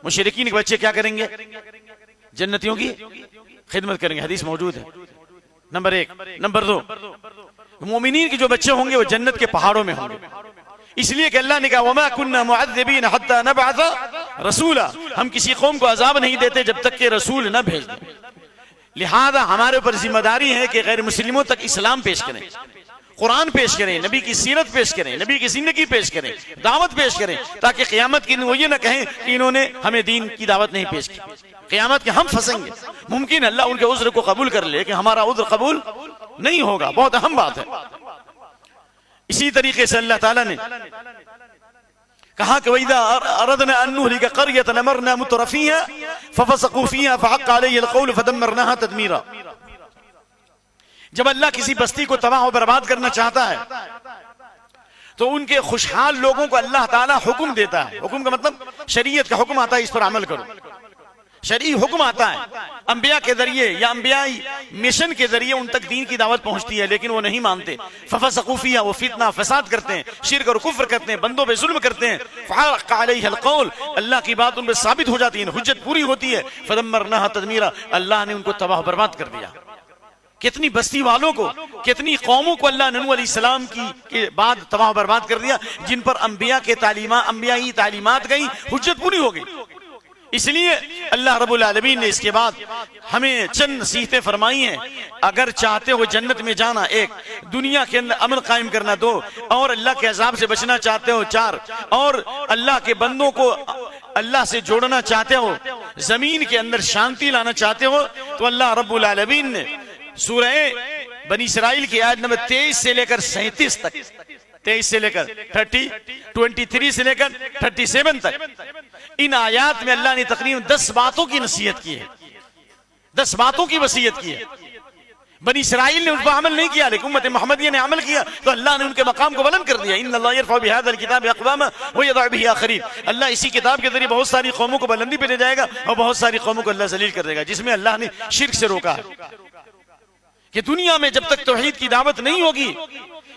मुशरिकीन के बच्चे क्या करेंगे? जन्नतियों की खिदमत करेंगे। हदीस मौजूद है। नंबर एक। नंबर दो, मोमिनीन के जो बच्चे होंगे वो जन्नत के पहाड़ों में होंगे, इसलिए कि अल्लाह ने कहा वमा कुन्ना मुअद्दिबीन हत्ता नबअथ रसूला, हम किसी कौम को अजाब नहीं देते जब तक कि रसूल न भेज दें। लिहाजा हमारे ऊपर जिम्मेदारी है कि गैर मुस्लिमों तक इस्लाम पेश करें, कुरान पेश करें, नबी की सीरत पेश करें, नबी की जिंदगी पेश करें, दावत पेश करें, ताकि क़यामत के दिन वो ये न कहें कि इन्होंने हमें दीन की दावत नहीं पेश की। क़यामत के हम फंसेंगे। मुमकिन अल्लाह उनके उज़्र को कबूल कर ले कि हमारा उज़्र कबूल नहीं होगा, बहुत अहम बात है। इसी तरीके से अल्लाह ताला ने कहा कि वइज़ा अरदना अन नुहलिक क़रयतन अमरना मुत्रफीहा फफसक़ू फ़ीहा फ़हक़्क़ अलैहिल क़ौल फ़दम्मरनाहा तदमीरा। जब अल्लाह किसी बस्ती को तबाह और बर्बाद करना चाहता है तो उनके खुशहाल लोगों को अल्लाह ताला हुक्म देता है। हुक्म का मतलब शरीयत का हुक्म आता है, इस पर अमल करो। शरीय हुक्म आता है, अंबिया के जरिए या अंबियाई मिशन के जरिए उन तक दीन की दावत पहुंचती है, लेकिन वो नहीं मानते। फफसक़ू फ़ीहा, वो फितना फसाद करते हैं, शिर्क और कुफ्र करते हैं, बंदों पे जुल्म करते हैं। फ़हक़्क़ अलैहिल क़ौल, अल्लाह की बात उन पर साबित हो जाती है, हुज्जत पूरी होती है। फ़दम्मरनाहा तदमीरा, अल्लाह ने उनको तबाह बर्बाद कर दिया। कितनी बस्ती वालों को, कितनी कौमों को अल्लाह ने नूह अलैहिस्सलाम की के बाद तबाह बर्बाद कर दिया, जिन पर अंबिया के अंबियाई तालीमात गई, हुज्जत पूरी हो गई। इसलिए अल्लाह रब्बुल आलमीन ने इसके बाद हमें चंद नसीहतें फरमाई हैं। अगर चाहते हो जन्नत में जाना, एक, दुनिया के अंदर अमन कायम करना, दो, और अल्लाह के अजाब से बचना चाहते हो, चार, और अल्लाह के बंदों को अल्लाह से जोड़ना चाहते हो, जमीन के अंदर शांति लाना चाहते हो, तो अल्लाह रब्बुल आलमीन ने सूरह बनी इसराइल की आयत नंबर 23 से लेकर 37 तक, 23 से लेकर 23 से लेकर 37 तक, इन आयात में अल्लाह ने तकरीबन 10 बातों की नसीहत की है, 10 बातों की वसीयत की है। बनी इसराइल ने उस पर अमल नहीं किया, लेकिन उम्मत मोहम्मदिया ने अमल किया तो अल्लाह ने उनके मकाम को बुलंद कर दिया। इन्नल्लाह यरफ़उ बिहाज़िल किताबि अक़वामा व यज़अउ बिही आख़रीन। अल्लाह इसी किताब के जरिए बहुत सारी कौमों को बुलंदी पे ले जाएगा और बहुत सारी कौमों को अल्लाह ज़लील कर देगा, जिसमें अल्लाह ने शिर्क से रोका है कि दुनिया में जब तक तौहीद की दावत नहीं होगी,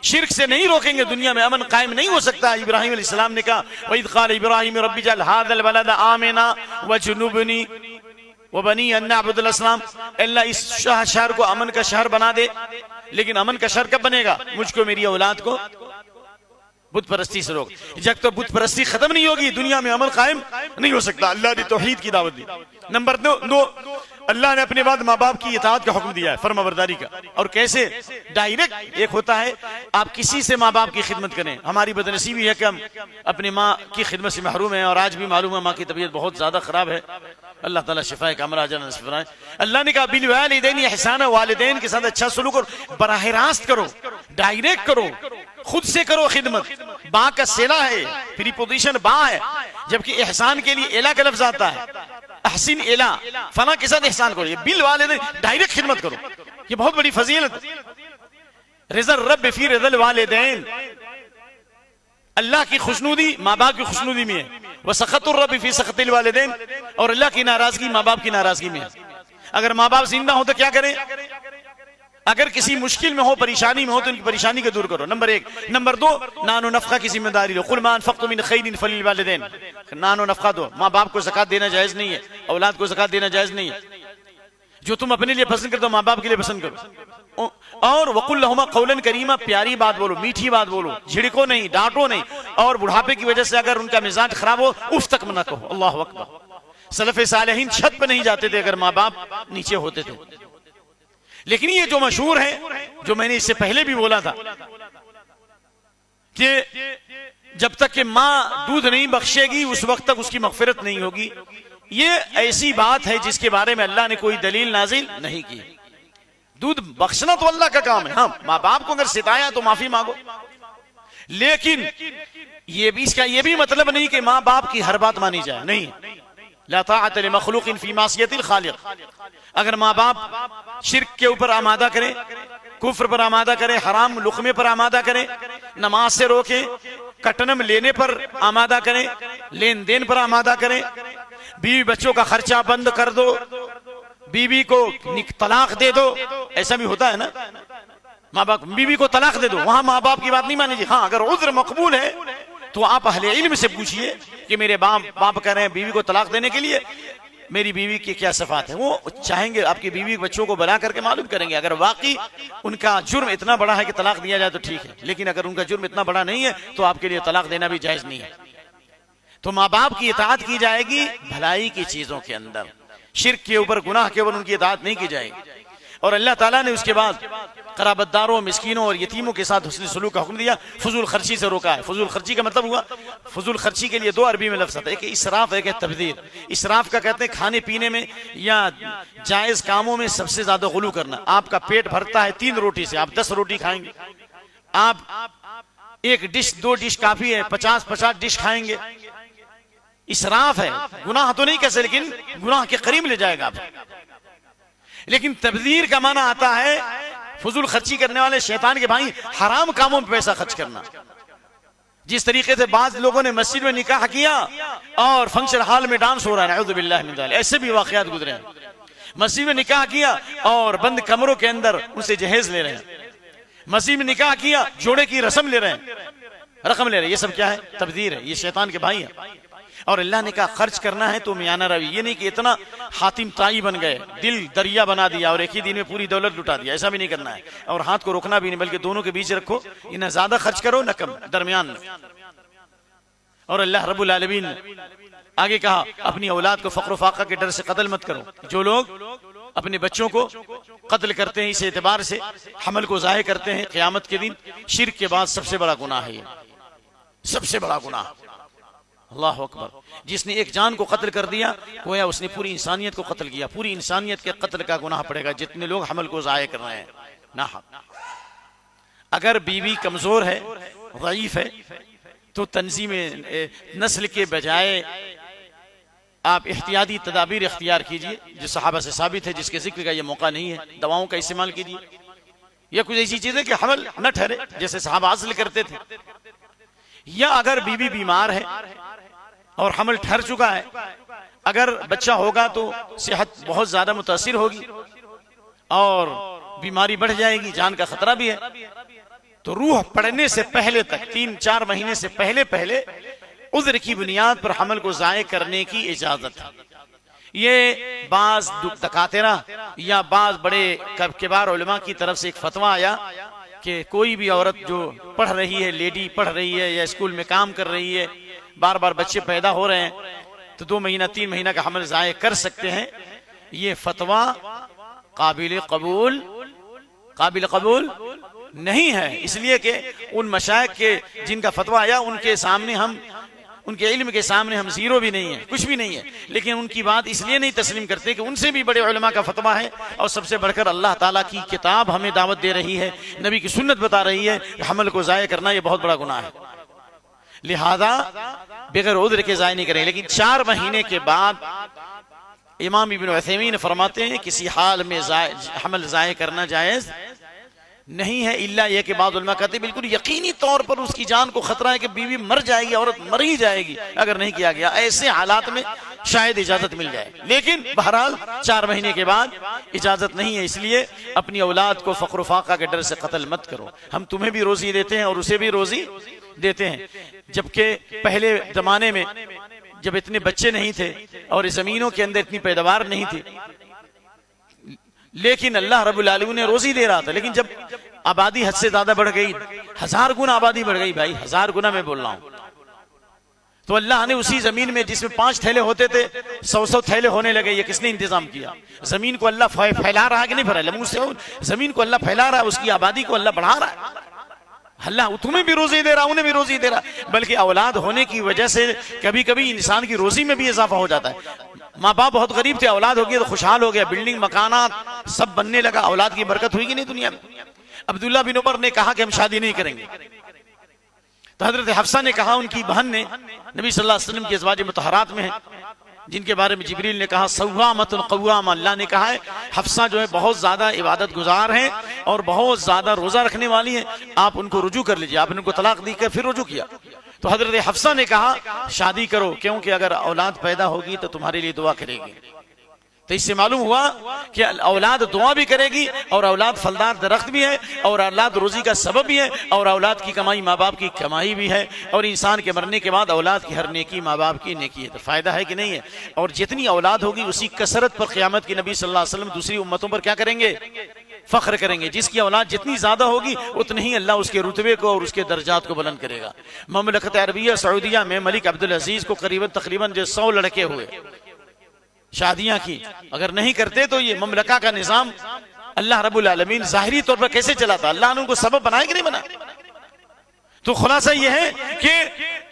शिर्क से नहीं रोकेंगे, दुनिया में अमन कायम नहीं हो सकता। इब्राहीम अलैहिस्सलाम ने कहा वइज़ क़ाल इब्राहीम रब्बि जअल हाज़ल बलद आमिना वजनुबनी वबनी अन नअबुदल असनाम, अल्लाह इस शहर को अमन का शहर बना दे। लेकिन अमन का शहर कब बनेगा? मुझको मेरी औलाद को बुत परस्ती से रोक। जब तक बुत परस्ती खत्म नहीं होगी, दुनिया में अमल कायम नहीं हो सकता। अल्लाह ने तौहीद की दावत दी। नंबर 2, अल्लाह ने अपने बाद माँ बाप की इताअत का हुक्म दिया है, फर्माबरदारी का। और कैसे? डायरेक्ट। एक होता है आप किसी से माँ बाप की खिदमत करें। हमारी बदनसीबी है कि हम अपनी माँ की खिदमत से महरूम हैं, और आज भी मालूम है माँ की तबीयत बहुत ज्यादा खराब है। अल्लाह ताला शिफाए कामिला अजर नसीब फरमाए। अल्लाह ने कहा बिल वालिदैन इहसाना, वालिदैन के साथ अच्छा सलूक और बराह रास्त करो, डायरेक्ट करो, खुद से करो खिदमत। बा का सेला है, प्रीपोजिशन बा है, जबकि एहसान के लिए एला का लफ्ज आता है। अहसिन एला, फला के साथ एहसान करो। ये बिल वालिदैन, डायरेक्ट खिदमत करो, ये बहुत बड़ी फजीलत। रिज़ा रब फी रिज़ल वालिदैन, अल्लाह की खुशनुदी माँ बाप की खुशनुदी में है। वह सख़तुर रब फी सख़तिल वालिदैन, और अल्लाह की नाराजगी माँ बाप की नाराजगी में है। अगर माँ बाप जिंदा हो तो क्या करें? अगर किसी मुश्किल में हो, परेशानी में हो, तो उनकी परेशानी को दूर करो, नंबर 1। नंबर 2, नानो नफ़क़ा की जिम्मेदारी लो। कुल मा अनफ़क़्तुम मिन खैरिन फलिल वालिदैन, नानो नफ़क़ा दो। माँ बाप को ज़कात देना जायज़ नहीं है, औलाद को ज़कात देना जायज़ नहीं है। जो तुम अपने लिए पसंद करते हो, माँ बाप के लिए पसंद करो। और वक़ुल लहुमा क़ौलन करीमा, प्यारी बात बोलो, मीठी बात बोलो, झिड़को नहीं, डांटो नहीं। और बुढ़ापे की वजह से अगर उनका मिजाज खराब हो, उफ तक मना कहो। अल्लाहु अकबर। सलफ़े सालेहीन छत पे नहीं जाते थे अगर माँ बाप नीचे होते थे। लेकिन ये जो मशहूर है, जो मैंने इससे पहले भी बोला था कि जब तक कि माँ दूध नहीं बख्शेगी उस वक्त तक उसकी मग़फ़िरत नहीं होगी, ये ऐसी बात है जिसके बारे में अल्लाह ने कोई दलील नाजिल नहीं की। दूध बख्शना तो अल्लाह का काम है। हाँ, माँ बाप को अगर सिताया तो माफी मांगो, लेकिन इसका ये भी मतलब नहीं कि माँ बाप की हर बात मानी जाए। नहीं, ला ताअत लिमख़लूक़िन फ़ी मासियतिल ख़ालिक़। अगर माँ बाप शिर्क के ऊपर आमादा करे, कुफ्र पर आमादा करे, हराम लुक़मे पर आमादा करे, नमाज से रोके, कटनम लेने पर आमादा करे, लेन देन पर आमादा करे, बीवी बच्चों का खर्चा बंद कर दो, बीवी को तलाक दे दो, ऐसा भी होता है ना, माँ बाप बीवी को तलाक दे दो, वहां माँ बाप की बात नहीं मानी। हाँ, अगर उज़्र मकबूल है तो आप अहले इल्म से पूछिए कि मेरे बाप कह रहे हैं बीवी को तलाक देने के लिए, मेरी बीवी की क्या सिफात है। वो चाहेंगे आपकी बीवी बच्चों को बना करके मालूम करेंगे। अगर वाकई उनका जुर्म इतना बड़ा है कि तलाक दिया जाए तो ठीक है, लेकिन अगर उनका जुर्म इतना बड़ा नहीं है तो आपके लिए तलाक देना भी जायज नहीं है। तो माँ बाप की इताअत की जाएगी भलाई की चीजों के अंदर, शिर्क के ऊपर, गुनाह के ऊपर उनकी इताअत नहीं की जाएगी। और अल्लाह ताला ने उसके बाद क़राबतदारों, मिस्कीनों और यतीमों के साथ हुस्न सलूक का हुक्म दिया, फजूल खर्ची से रोका है। फजूल खर्ची का मतलब हुआ, फजूल खर्ची के लिए दो अरबी में लफ्ज़ आता है, एक इसराफ, एक तबदीर। इसराफ का कहते हैं खाने पीने में या जायज़ कामों में सबसे ज्यादा गुलू करना। आपका पेट भरता है 3 रोटी से, आप 10 रोटी खाएंगे, आप 1 डिश 2 डिश काफी है, 50 डिश खाएंगे। इसराफ है, गुनाह तो नहीं कैसे, लेकिन गुनाह के करीब ले जाएगा आप। लेकिन तबदीर का माना आता है फजूल खर्ची करने वाले शैतान के भाई, हराम कामों में पैसा खर्च करना। जिस तरीके से बाज लोगों ने मस्जिद में निकाह किया और फंक्शन हॉल में डांस हो रहा है, नऊज़ु बिल्लाहि मिन ज़ालिक, ऐसे भी वाक़यात गुजरे हैं। मस्जिद में निकाह किया और बंद कमरों के अंदर उनसे जहेज ले रहे हैं, मस्जिद में निकाह किया, जोड़े की रस्म ले रहे हैं, रकम ले रहे हैं। ये सब क्या है? तबदीर है, ये शैतान के भाई है। और अल्लाह ने कहा खर्च करना है तो मियाना रवि, ये नहीं कि इतना हातिम ताई बन गए, दिल दरिया बना दिया और एक ही दिन में पूरी दौलत लुटा दिया, ऐसा भी नहीं करना है। और हाथ को रोकना भी नहीं, बल्कि दोनों के बीच रखो, न ज्यादा खर्च करो न कम, दरमियान में। और अल्लाह रब्बुल आलमीन ने आगे कहा अपनी औलाद को फक्र फाका के डर से कत्ल मत करो। जो लोग अपने बच्चों को कत्ल करते हैं इस एतबार से हमल को ज़ाहिर करते हैं, क़यामत के दिन शिर्क के बाद सबसे बड़ा गुनाह है, ये सबसे बड़ा गुनाह। अल्लाह अकबर। जिसने एक जान को कत्ल कर दिया गोया उसने पूरी इंसानियत को कत्ल किया। पूरी इंसानियत के कत्ल का गुनाह पड़ेगा जितने लोग हमल को ज़ाहिर कर रहे हैं ना। अगर बीवी कमजोर है, ज़ईफ है, तो तंजीम नस्ल के बजाय आप एहतियाती तदाबीर इख्तियार कीजिए, जो सहाबा से साबित है, जिसके जिक्र का ये मौका नहीं है। दवाओं का इस्तेमाल कीजिए या कुछ ऐसी चीजें कि हमल न ठहरे, जैसे सहाबा हासिल करते थे। या अगर बीवी बीमार है और हमल ठहर चुका है, अगर बच्चा होगा तो सेहत बहुत ज्यादा मुतासिर होगी और बीमारी बढ़ जाएगी, जान का खतरा भी है, तो रूह पड़ने से पहले तक 3-4 महीने से पहले उज़्र की बुनियाद पर हमल को ज़ाये करने की इजाजत है। ये बाज दकातिरा या बाज बड़े किबार उलमा की तरफ से एक फतवा आया कि कोई भी औरत जो पढ़ रही है, लेडी पढ़ रही है या स्कूल में काम कर रही है, बार बार बच्चे पैदा हो रहे हैं, तो 2 महीना 3 महीना का हमल ज़ाये कर सकते हैं। ये फतवा काबिल कबूल नहीं है, इसलिए कि उन मशाइख के जिनका फतवा आया उनके सामने हम, उनके इल्म के सामने हम जीरो भी नहीं है, कुछ भी नहीं है। लेकिन उनकी बात इसलिए नहीं तस्लीम करते कि उनसे भी बड़े उलमा का फतवा है, और सबसे बढ़कर अल्लाह ताला की किताब हमें दावत दे रही है, नबी की सुन्नत बता रही है कि हमल को ज़ाये करना ये बहुत बड़ा गुनाह है। लिहाजा बगैर उज़्र के ज़ाये नहीं करें। लेकिन 4 महीने के बाद इमाम इब्न उथैमीन फरमाते हैं किसी हाल में हमल ज़ाये करना जायज़ नहीं है, इल्ला यह कि बाद उलमा कहते हैं बिल्कुल यकीनी तौर पर उसकी जान को खतरा है कि बीवी मर जाएगी, औरत मर ही जाएगी अगर नहीं किया गया, ऐसे हालात में शायद इजाजत मिल जाए। लेकिन बहरहाल 4 महीने के बाद इजाजत नहीं है, इसलिए अपनी औलाद को फक्र फाका के डर से कत्ल मत करो। हम तुम्हें भी रोजी देते हैं और उसे भी रोजी देते हैं, जबकि पहले जमाने में जब इतने बच्चे नहीं थे और जमीनों के अंदर इतनी पैदावार नहीं थी, लेकिन अल्लाह रब्बुल आलमीन ने रोजी दे रहा था। लेकिन जब आबादी हद से ज्यादा बढ़ गई, 1000 गुना आबादी बढ़ गई, भाई 1000 गुना मैं बोल रहा हूं, तो अल्लाह ने उसी जमीन में जिसमें 5 थैले होते थे 100 थैले होने लगे। ये किसने इंतजाम किया? जमीन को अल्लाह फैला रहा है कि नहीं फैला रहा? मुंह से जमीन को अल्लाह फैला रहा है, उसकी आबादी को अल्लाह बढ़ा रहा है। अल्लाह तुम्हें भी रोजी दे रहा, उन्हें भी रोजी दे रहा। बल्कि औलाद होने की वजह से कभी कभी इंसान की रोजी में भी इजाफा हो जाता है। माँ बाप बहुत गरीब थे, औलाद हो गया तो खुशहाल हो गया, बिल्डिंग मकानात सब बनने लगा। औलाद की बरकत हुई कि नहीं दुनिया में? अब्दुल्ला बिन उमर ने कहा कि हम शादी नहीं करेंगे, तो हजरत हफ्सा ने कहा, उनकी बहन ने, नबी सल्लल्लाहु अलैहि वसल्लम की अज़वाज मुतहरात में है जिनके बारे में जिब्रील ने कहा सव्वामतुन क़व्वामा, अल्लाह ने कहा है हफ्सा जो है बहुत ज्यादा इबादत गुजार हैं और बहुत ज्यादा रोजा रखने वाली हैं, आप उनको रुजू कर लीजिए। आपने उनको तलाक दी कर फिर रुजू किया। तो हजरत हफ्सा ने कहा शादी करो, क्योंकि अगर औलाद पैदा होगी तो तुम्हारे लिए दुआ करेगी। तो इससे मालूम हुआ कि औलाद दुआ भी करेगी और औलाद फलदार दरख्त भी है और औलाद रोजी का सबब भी है और औलाद की कमाई माँ बाप की कमाई भी है और इंसान के मरने के बाद औलाद की हर नेकी माँ बाप की नेकी है। तो फायदा है कि नहीं है? और जितनी औलाद होगी उसी कसरत पर क़यामत की नबी सल्लल्लाहु अलैहि वसल्लम दूसरी उम्मतों पर क्या करेंगे? फख्र करेंगे। जिसकी औलाद जितनी ज्यादा होगी उतनी ही अल्लाह उसके रुतबे को और उसके दर्जात को बुलंद करेगा। ममलकत अरबिया सऊदिया में मलिक अब्दुल अजीज को तकरीबन जो 100 लड़के हुए, शादियां की। अगर नहीं करते तो ये ममलका का निजाम अल्लाह रब्बुल आलमीन जाहिरी तौर पर कैसे चलाता? अल्लाह ने उनको सबब बनाया कि नहीं बना? तो खुलासा ये है कि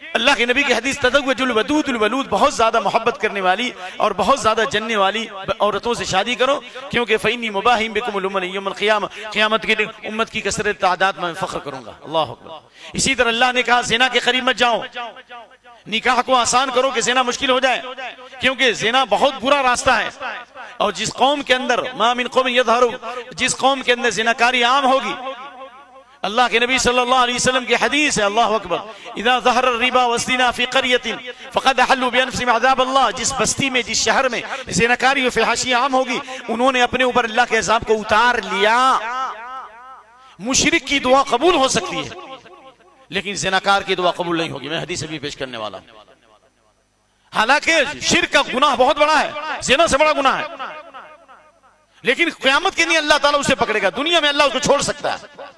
अल्लाह के नबी की हदीस तज़व्वजुल वदूदुल वलूद, बहुत ज्यादा मोहब्बत करने वाली और बहुत ज्यादा जनने वाली औरतों से शादी करो, क्योंकि फ़इन्नी मुबाहिम बिकुमुल उम्म यौमल क़ियामा, क़यामत के दिन उम्मत की कसरत तादाद में फख्र करूंगा। अल्लाह अकबर। इसी तरह अल्लाह ने कहा ज़िना के करीब मत जाओ, निकाह को आसान करो कि ज़िना मुश्किल हो जाए, क्योंकि ज़िना बहुत बुरा रास्ता है। और जिस कौम के अंदर मा मिन कौमिन यज़हरु, जिस कौम के अंदर ज़िनाकारी आम होगी, अल्लाह के नबी सल्लल्लाहु अलैहि वसल्लम की हदीस है, अल्लाह अकबर, इज़ा ज़हर रिबा वस्तिना फी क़रयतिन फ़क़द अहल्लू बिअनफुसिहिम अज़ाब अल्लाह, जिस बस्ती में जिस शहर में ज़िनाकारी और फ़िहाशी आम होगी उन्होंने अपने ऊपर अल्लाह के अज़ाब को उतार लिया। मुशरिक की दुआ कबूल हो सकती है लेकिन ज़िनाकार की दुआ कबूल नहीं होगी। मैं हदीस भी पेश करने वाला हूं। हालांकि शिर्क का गुनाह बहुत बड़ा है, ज़िना से बड़ा गुनाह है, लेकिन क़यामत के दिन अल्लाह ताला उसे पकड़ेगा। दुनिया में अल्लाह उसको छोड़ सकता है।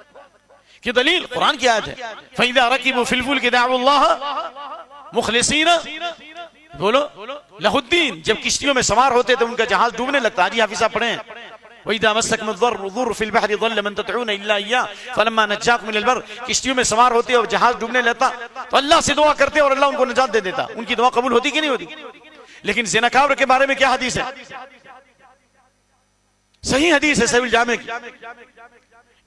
कि दलील कुरान की आयत है, फ़इज़ा रकिबू फ़िल फ़ुल्कि दअवुल्लाह मुख़लिसीना बोलो लहुद्दीन, जब किश्तियों में सवार होते तो उनका जहाज डूबने लगता। आज हाफिज़ साहब पढ़े हैं, वइज़ा मस्सकुमुद्दुर्रु फ़िल बहरि ज़ल्ल मन तदऊना इल्ला इय्याह फ़लम्मा नज्जाकुम मिनल बर्र, किश्तियों में सवार होते और जहाज डूबने लगता तो अल्लाह से दुआ करते और अल्लाह उनको निजात दे देता। उनकी दुआ कबूल होती कि नहीं होती? लेकिन ज़िनाकार के बारे में क्या हदीस है? सही हदीस है सहीह जामे की,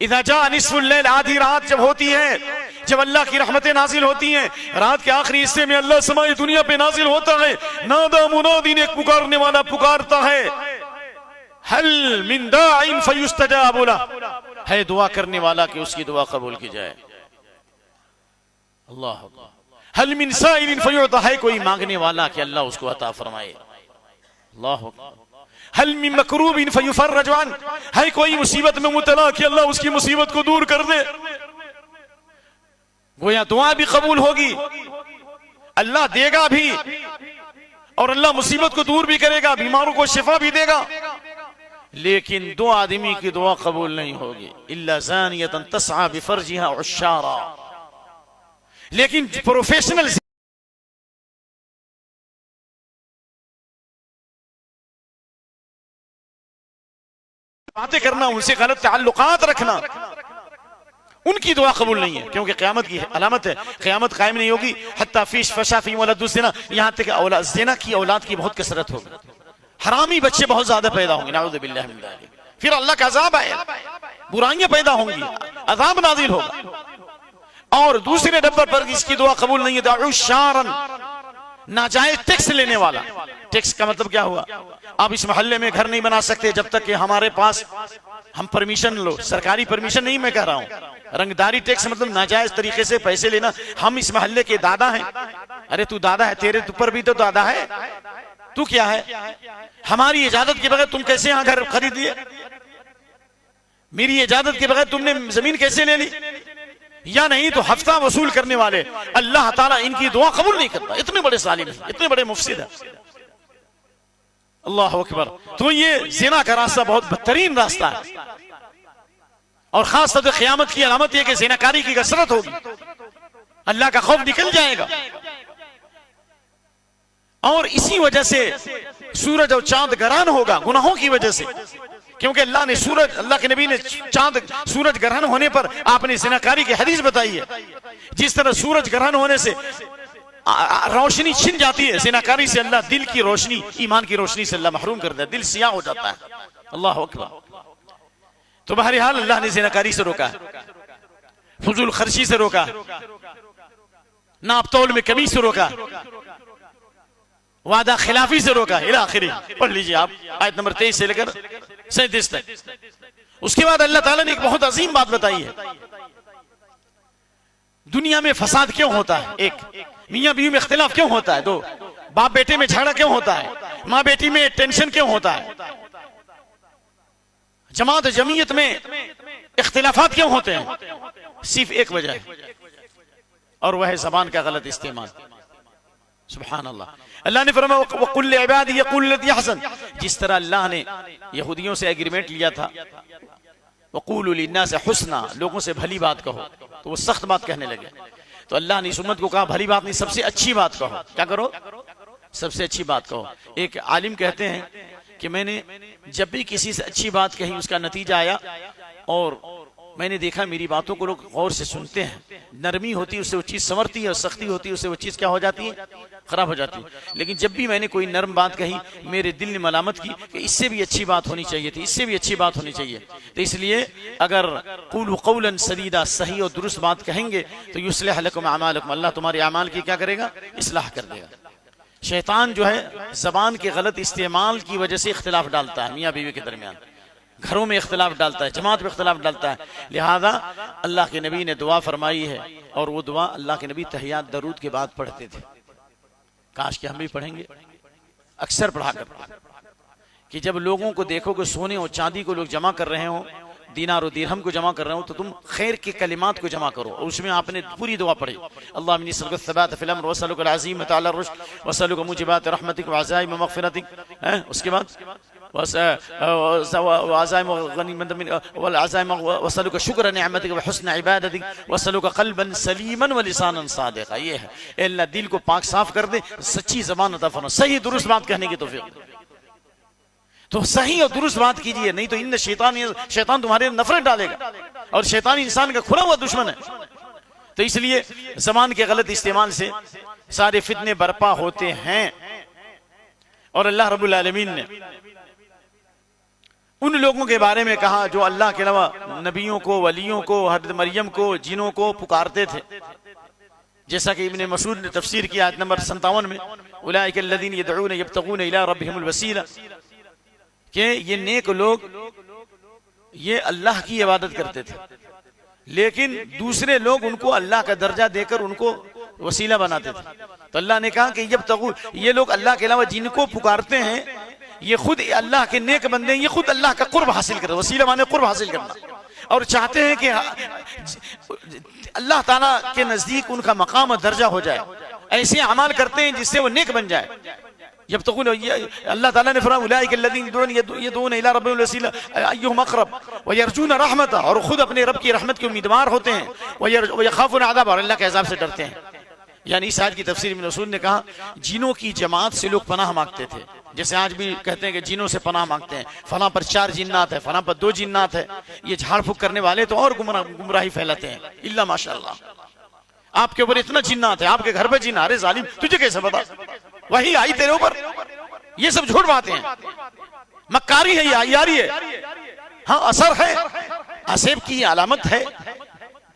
इज़ा जा निस्फुल लैल, आधी रात जब होती है, जब अल्लाह की रहमतें नाजिल होती हैं, रात के आखिरी हिस्से में अल्लाह समाई दुनिया पे नाजिल होता है, नादा मुनादिन, एक पुकारने वाला पुकारता है, हल मिन दाइन फयुस्तजाब लह, है दुआ करने वाला कि उसकी दुआ कबूल की जाए। अल्लाह अकबर। हल मिन साइलिन फयुअता, है कोई मांगने वाला कि अल्लाह उसको अता फरमाए। अल्लाह अकबर। हल मिन मकरूबिन फयुफर्रज अन, है कोई मुसीबत में मुबतला कि अल्लाह उसकी मुसीबत को दूर कर दे। गोया दुआ भी कबूल होगी, अल्लाह देगा भी और अल्लाह मुसीबत को दूर भी करेगा, बीमारों को शिफा भी देगा। लेकिन दो आदमी की दुआ कबूल नहीं होगी, इल्ला ज़ानियतन तस्आ बिफर्जिहा उश्शारा। लेकिन प्रोफेशनल बातें करना, उनसे गलत ताल्लुकात रखना, उनकी दुआ कबूल नहीं है, क्योंकि क़यामत की अलामत है, क़यामत कायम नहीं होगी हत्ता फीश फशा फी वलदुज़्ज़िना, यहाँ तक औलाद ज़िना की औलाद की बहुत कसरत होगी, हरामी बच्चे बहुत ज्यादा पैदा होंगे, नाऊज़ु बिल्लाहि मिन ज़ालिक। फिर अल्लाह का अज़ाब आएगा, बुराइयां पैदा होंगी, अज़ाब नाज़िल होगा। और दूसरे नंबर पर इसकी दुआ कबूल नहीं है दाउशारन, नाजायज टैक्स लेने वाला। टैक्स का मतलब क्या हुआ? आप इस मोहल्ले में घर नहीं बना सकते जब तक कि हमारे पास हम परमिशन लो, सरकारी परमिशन नहीं मैं कह रहा हूँ, रंगदारी टैक्स मतलब नाजायज तरीके से पैसे लेना। हम इस मोहल्ले के दादा हैं, अरे तू दादा है, तेरे ऊपर भी तो दादा है, तू क्या है? हमारी इजाजत के बगैर तुम कैसे यहाँ घर खरीद लिए? मेरी इजाजत के बगैर तुमने जमीन कैसे ले ली? या नहीं तो हफ्ता वसूल करने वाले अल्लाह ताला इनकी दुआ कबूल नहीं करता। इतने बड़े जालिम हैं, इतने बड़े मुफसिद हैं। अल्लाह अकबर। तो ये ज़िना का रास्ता बहुत बदतरीन रास्ता है और खास तौर पर क़यामत की अलामत यह कि ज़िनाकारी की कसरत होगी, अल्लाह का खौफ निकल जाएगा। और इसी वजह से सूरज और चांद ग्रहण होगा, गुनाहों की वजह से, क्योंकि अल्लाह के नबी ने सूरज ग्रहण होने पर आपने ज़िनाकारी की हदीस बताई है। जिस तरह सूरज ग्रहण होने से रोशनी छिन जाती है, ज़िनाकारी से अल्लाह दिल की रोशनी, ईमान की रोशनी से अल्लाह महरूम कर देता है, दिल सियाह हो जाता है। अल्लाह अकबर। तो बहरहाल अल्लाह ने ज़िनाकारी से रोका, फजूल खर्ची से रोका, नाप तौल में कमी से रोका, वादा खिलाफी से रोका। इला आखिरी पढ़ लीजिए आप आयत नंबर 23 से लेकर 37 तक। उसके बाद अल्लाह ताला ने एक बहुत अजीम बात बताई है। दुनिया में फसाद क्यों होता है? एक मियां बीवी में इख्तिलाफ क्यों होता है? दो बाप बेटे में झगड़ा क्यों होता है? माँ बेटी में टेंशन क्यों होता है? जमात जमीयत में इख्तिलाफात क्यों होते हैं? सिर्फ एक वजह है, और वह है ज़बान का गलत इस्तेमाल। सुभान अल्लाह। अल्लाह ने फरमाया वकुल इबादी यकुल लती हसन, जिस तरह अल्लाह ने यहूदियों से एग्रीमेंट लिया था वकुलु लिन्नास हुस्ना, लोगों से भली बात कहो, तो वो सख्त बात कहने लगे। तो अल्लाह ने इस उम्मत को कहा भली बात नहीं, सबसे अच्छी बात कहो। क्या करो? सबसे अच्छी बात कहो। एक आलिम कहते हैं कि मैंने जब भी किसी से अच्छी बात कही, उसका नतीजा आया और मैंने देखा मेरी बातों को लोग गौर से सुनते हैं, नरमी होती है उससे वो चीज़ संवरती है, और सख्ती होती है उससे वो चीज़ क्या हो जाती है? खराब हो जाती है। लेकिन जब भी मैंने कोई नरम बात कही, मेरे दिल ने मलामत की कि इससे भी अच्छी बात होनी चाहिए थी, इससे भी अच्छी बात होनी चाहिए। तो इसलिए अगर क़ुलू क़ौलन सदीदा, सही और दुरुस्त बात कहेंगे तो युस्लिह लकुम अमालकुम, अल्लाह तुम्हारे अमाल की क्या करेगा? इस्लाह कर देगा। शैतान जो है ज़बान के गलत इस्तेमाल की वजह से इख्तिलाफ डालता है, मियाँ बीवी के दरमियान, घरों में इख्तिलाफ डालता है, जमात में इख्तिलाफ डालता है। लिहाजा अल्लाह के नबी ने दुआ फरमाई है, और वो दुआ अल्लाह के नबी तहियात दरूद के बाद पढ़ते थे। काश कि हम भी पढ़ेंगे, अक्सर पढ़ा कर, कि जब लोगों को देखो कि सोने और चांदी को लोग जमा कर रहे हो, दीनार और दिरहम को जमा कर रहे हो, तो तुम खैर के कलिमात को जमा करो। और उसमें आपने पूरी दुआ पढ़ी, अल्लाह मिन्नी सल्लत सबात फिल अम्र वसलुकल अज़ीम तआला रुश्द वसलुक मुजिबात रहमतिक व अज़ाइम मग़फ़िरतिक। उसके बाद वसलुक शुक्र निअमतिक व हुस्न इबादतिक वसलुक क़ल्बन सलीमन व लिसानन सादिक़ा। ये है, अल्लाह दिल को पाक साफ कर दे, सच्ची ज़बान अता फरमा, सही दुरुस्त बात कहने की तौफीक। तो सही और दुरुस्त बात कीजिए, नहीं तो इन शैतान तुम्हारे नफरत डालेगा, और शैतान इंसान का खुला हुआ दुश्मन है। तो इसलिए ज़बान के गलत इस्तेमाल से सारे फितने बर्पा होते हैं। और अल्लाह रब्बुल आलमीन ने उन लोगों के बारे में कहा जो अल्लाह के अलावा नबियों को, वलियों को, हज़रत मरियम को, जिनों को पुकारते थे। जैसा कि इब्ने मसूद ने तफसीर किया आयत नंबर 57 में, उलाइका अल्लज़ीना यदऊना यब्तगूना इला रब्बिहिमुल वसीला, कि ये नेक लोग ये अल्लाह की इबादत करते थे, लेकिन दूसरे लोग उनको अल्लाह का दर्जा देकर उनको वसीला बनाते थे। तो अल्लाह ने कहा कि ये लोग अल्लाह के अलावा जिनको पुकारते हैं, ये खुद अल्लाह के नेक बंदे हैं, ये खुद अल्लाह का कुर्ब हासिल कर, वसीला माने कुर्ब हासिल करना, और चाहते हैं कि अल्लाह ताला के नजदीक उनका मकाम और दर्जा हो जाए। ऐसे अमाल करते हैं जिससे वो नेक बन जाए। जब तक अल्लाह ताला ने फरमाया उलाइका अल्लज़ीना यदऊना इला रब्बिहिमुल वसीला अय्युहुम अक़रब व यरजूना रहमतह, और खुद अपने रब की रहमत के उम्मीदवार होते हैं, व यख़ाफ़ूना अज़ाब, और अल्लाह के अज़ाब से डरते हैं। यानी इस आयत की तफसीर में रसूल ने कहा जिनों की जमात से लोग पनाह मांगते थे, जैसे आज भी कहते हैं कि जिनों से पनाह मांगते हैं, फलां पर 4 जिन्नात है, फलां पर 2 जिन्नात है। ये झाड़ फूक करने वाले तो और गुमराही फैलाते हैं। इल्ला माशाअल्लाह, आपके ऊपर इतना जिन्नात है, आपके घर पर जिन्न, अरे जालिम तुझे कैसे पता, वही आई तेरे ऊपर। ये सब झूठ बातें हैं, मक्कारी है, ये यारी है। हाँ, असर है, असेब की अलामत है,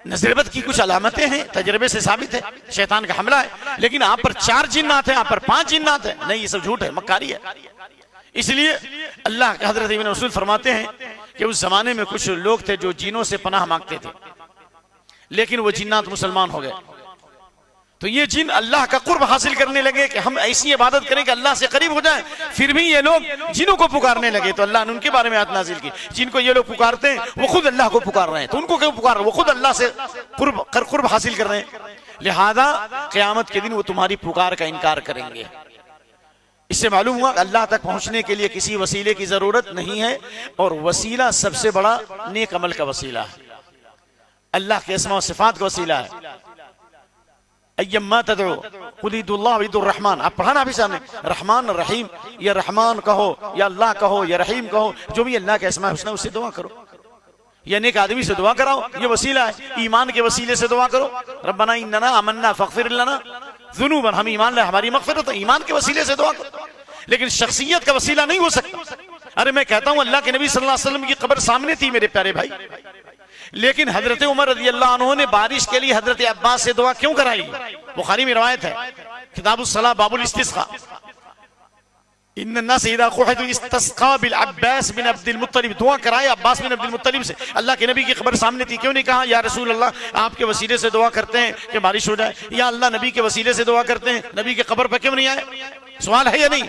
नजरबत की कुछ अलामतें हैं, तजर्बे से साबित है, शैतान का हमला है। लेकिन आप पर 4 जिन्नात है, आप पर 5 जिन्नात है, नहीं, ये सब झूठ है, मक्कारी है। इसलिए अल्लाह के हजरत इब्न मसूद फरमाते हैं कि उस जमाने में कुछ लोग थे जो जिनों से पनाह मांगते थे, लेकिन वो जिन्नात मुसलमान हो गए। तो ये जिन अल्लाह का कुर्ब हासिल करने लगे कि हम ऐसी इबादत करें कि अल्लाह से करीब हो जाए, फिर भी ये लोग जिनों को पुकारने लगे। तो अल्लाह ने उनके बारे में आयत नाजिल की, जिनको ये लोग पुकारते हैं वो खुद अल्लाह को पुकार रहे हैं, तो उनको क्यों पुकार रहे हैं? वो खुद अल्लाह से कुर्ब हासिल कर रहे हैं। लिहाजा क़यामत के दिन वो तुम्हारी पुकार का इनकार करेंगे। इससे मालूम हुआ अल्लाह तक पहुंचने के लिए किसी वसीले की जरूरत नहीं है, और वसीला सबसे बड़ा नेक अमल का वसीला है, अल्लाह के अस्मा और सिफात का वसीला है। अय्यम्मा तदउ कुलिदुल्लाह वइदुर्रहमान, आप पढ़ा ना अभी सामने, रहमान रहीम, या रहमान कहो या अल्लाह कहो या रहीम कहो, जो भी अल्लाह के अस्मा हुस्ना उससे दुआ करो, या नेक आदमी से दुआ कराओ, ये वसीला है। ईमान के वसीले से दुआ करो, रब्बना इन्नना आमन्ना फगफिर लना ज़ुनूबन, हम ईमान लाए हमारी मग़फ़िरत, ईमान के वसीले से दुआ करो, लेकिन शख्सियत का वसीला नहीं हो सकता। अरे मैं कहता हूं अल्लाह के नबी सल्लल्लाहु अलैहि वसल्लम की कब्र सामने थी मेरे प्यारे भाई, लेकिन हजरत उमर रज़ी अल्लाह अन्हु ने बारिश के लिए हजरत अब्बास से दुआ क्यों कराई? बुखारी में रिवायत है, किताबुस सलाह बाबुल इस्तिस्क़ा, इन्ना सईदा क़ुहतु इस्तस्क़ा बिल अब्बास बिन अब्दुल मुत्तलिब, दुआ कराए अब्बास बिन अब्दुल मुत्तलिब से। अल्लाह के नबी की खबर सामने थी, क्यों नहीं कहा या रसूल अल्लाह आपके वसीले से दुआ करते हैं कि बारिश हो जाए, या अल्लाह नबी के वसीले से दुआ करते हैं, नबी की खबर पर क्यों नहीं आए? सवाल है या नहीं?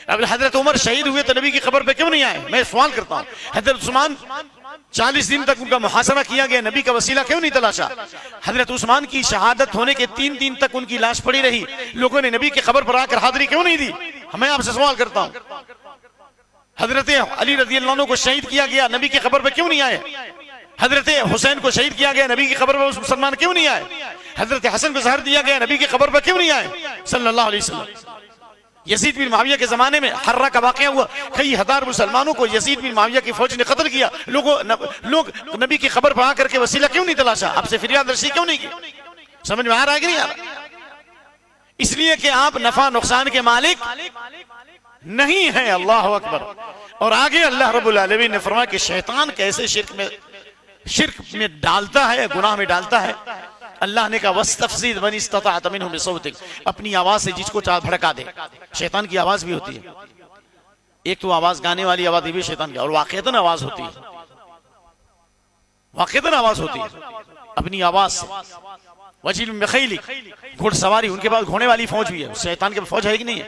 अब हजरत उमर शहीद हुए तो नबी की खबर पे क्यों नहीं आए? मैं सवाल करता हूं। हजरत उस्मान 40 दिन तक उनका मुहासरा किया गया, नबी का वसीला क्यों नहीं तलाशा? हजरत उस्मान की शहादत होने के 3 दिन तक उनकी लाश पड़ी रही, लोगों ने नबी की खबर पर आकर हाजिरी क्यों नहीं दी? मैं आपसे सवाल करता हूं। हजरत अली रज़ी अल्लाह अन्हु को शहीद किया गया, नबी की खबर पर क्यों नहीं आए? हजरत हुसैन को शहीद किया गया, नबी की खबर पर मुसलमान क्यों नहीं आए? हजरत हसन को जहर दिया गया, नबी की खबर पर क्यों नहीं आए सल्लल्लाहु अलैहि वसल्लम? यजीद बिन मुआविया के जमाने में हर्रा का वाकया हुआ, कई हजार मुसलमानों को यजीद बिन मुआविया की फौज ने कत्ल किया, लोग नबी की खबर पर आकर के वसीला क्यों नहीं तलाशा? आपसे फरियाद रसी क्यों नहीं की? समझ में आ रहा है कि नहीं आ रहा? इसलिए कि आप नफा नुकसान के मालिक नहीं हैं। अल्लाह अकबर। और आगे अल्लाह रब्बुल आलमीन ने फरमाया कि शैतान कैसे शिर्क में डालता है, गुनाह में डालता है। अल्लाह ने कहा वस्तफ़ज़िज़ मन इस्तताअत मिनहुम बिसौतिक, अपनी आवाज से जिसको चाह भड़का दे। शैतान की आवाज भी होती है, एक तो आवाज गाने वाली आवाज भी शैतान की, और वाक़िअतन आवाज होती है, वाक़िअतन आवाज होती है अपनी आवाज से। वजील बिखैली, घुड़सवारी, उनके पास घोड़े वाली फौज भी है। शैतान के फौज है कि नहीं है?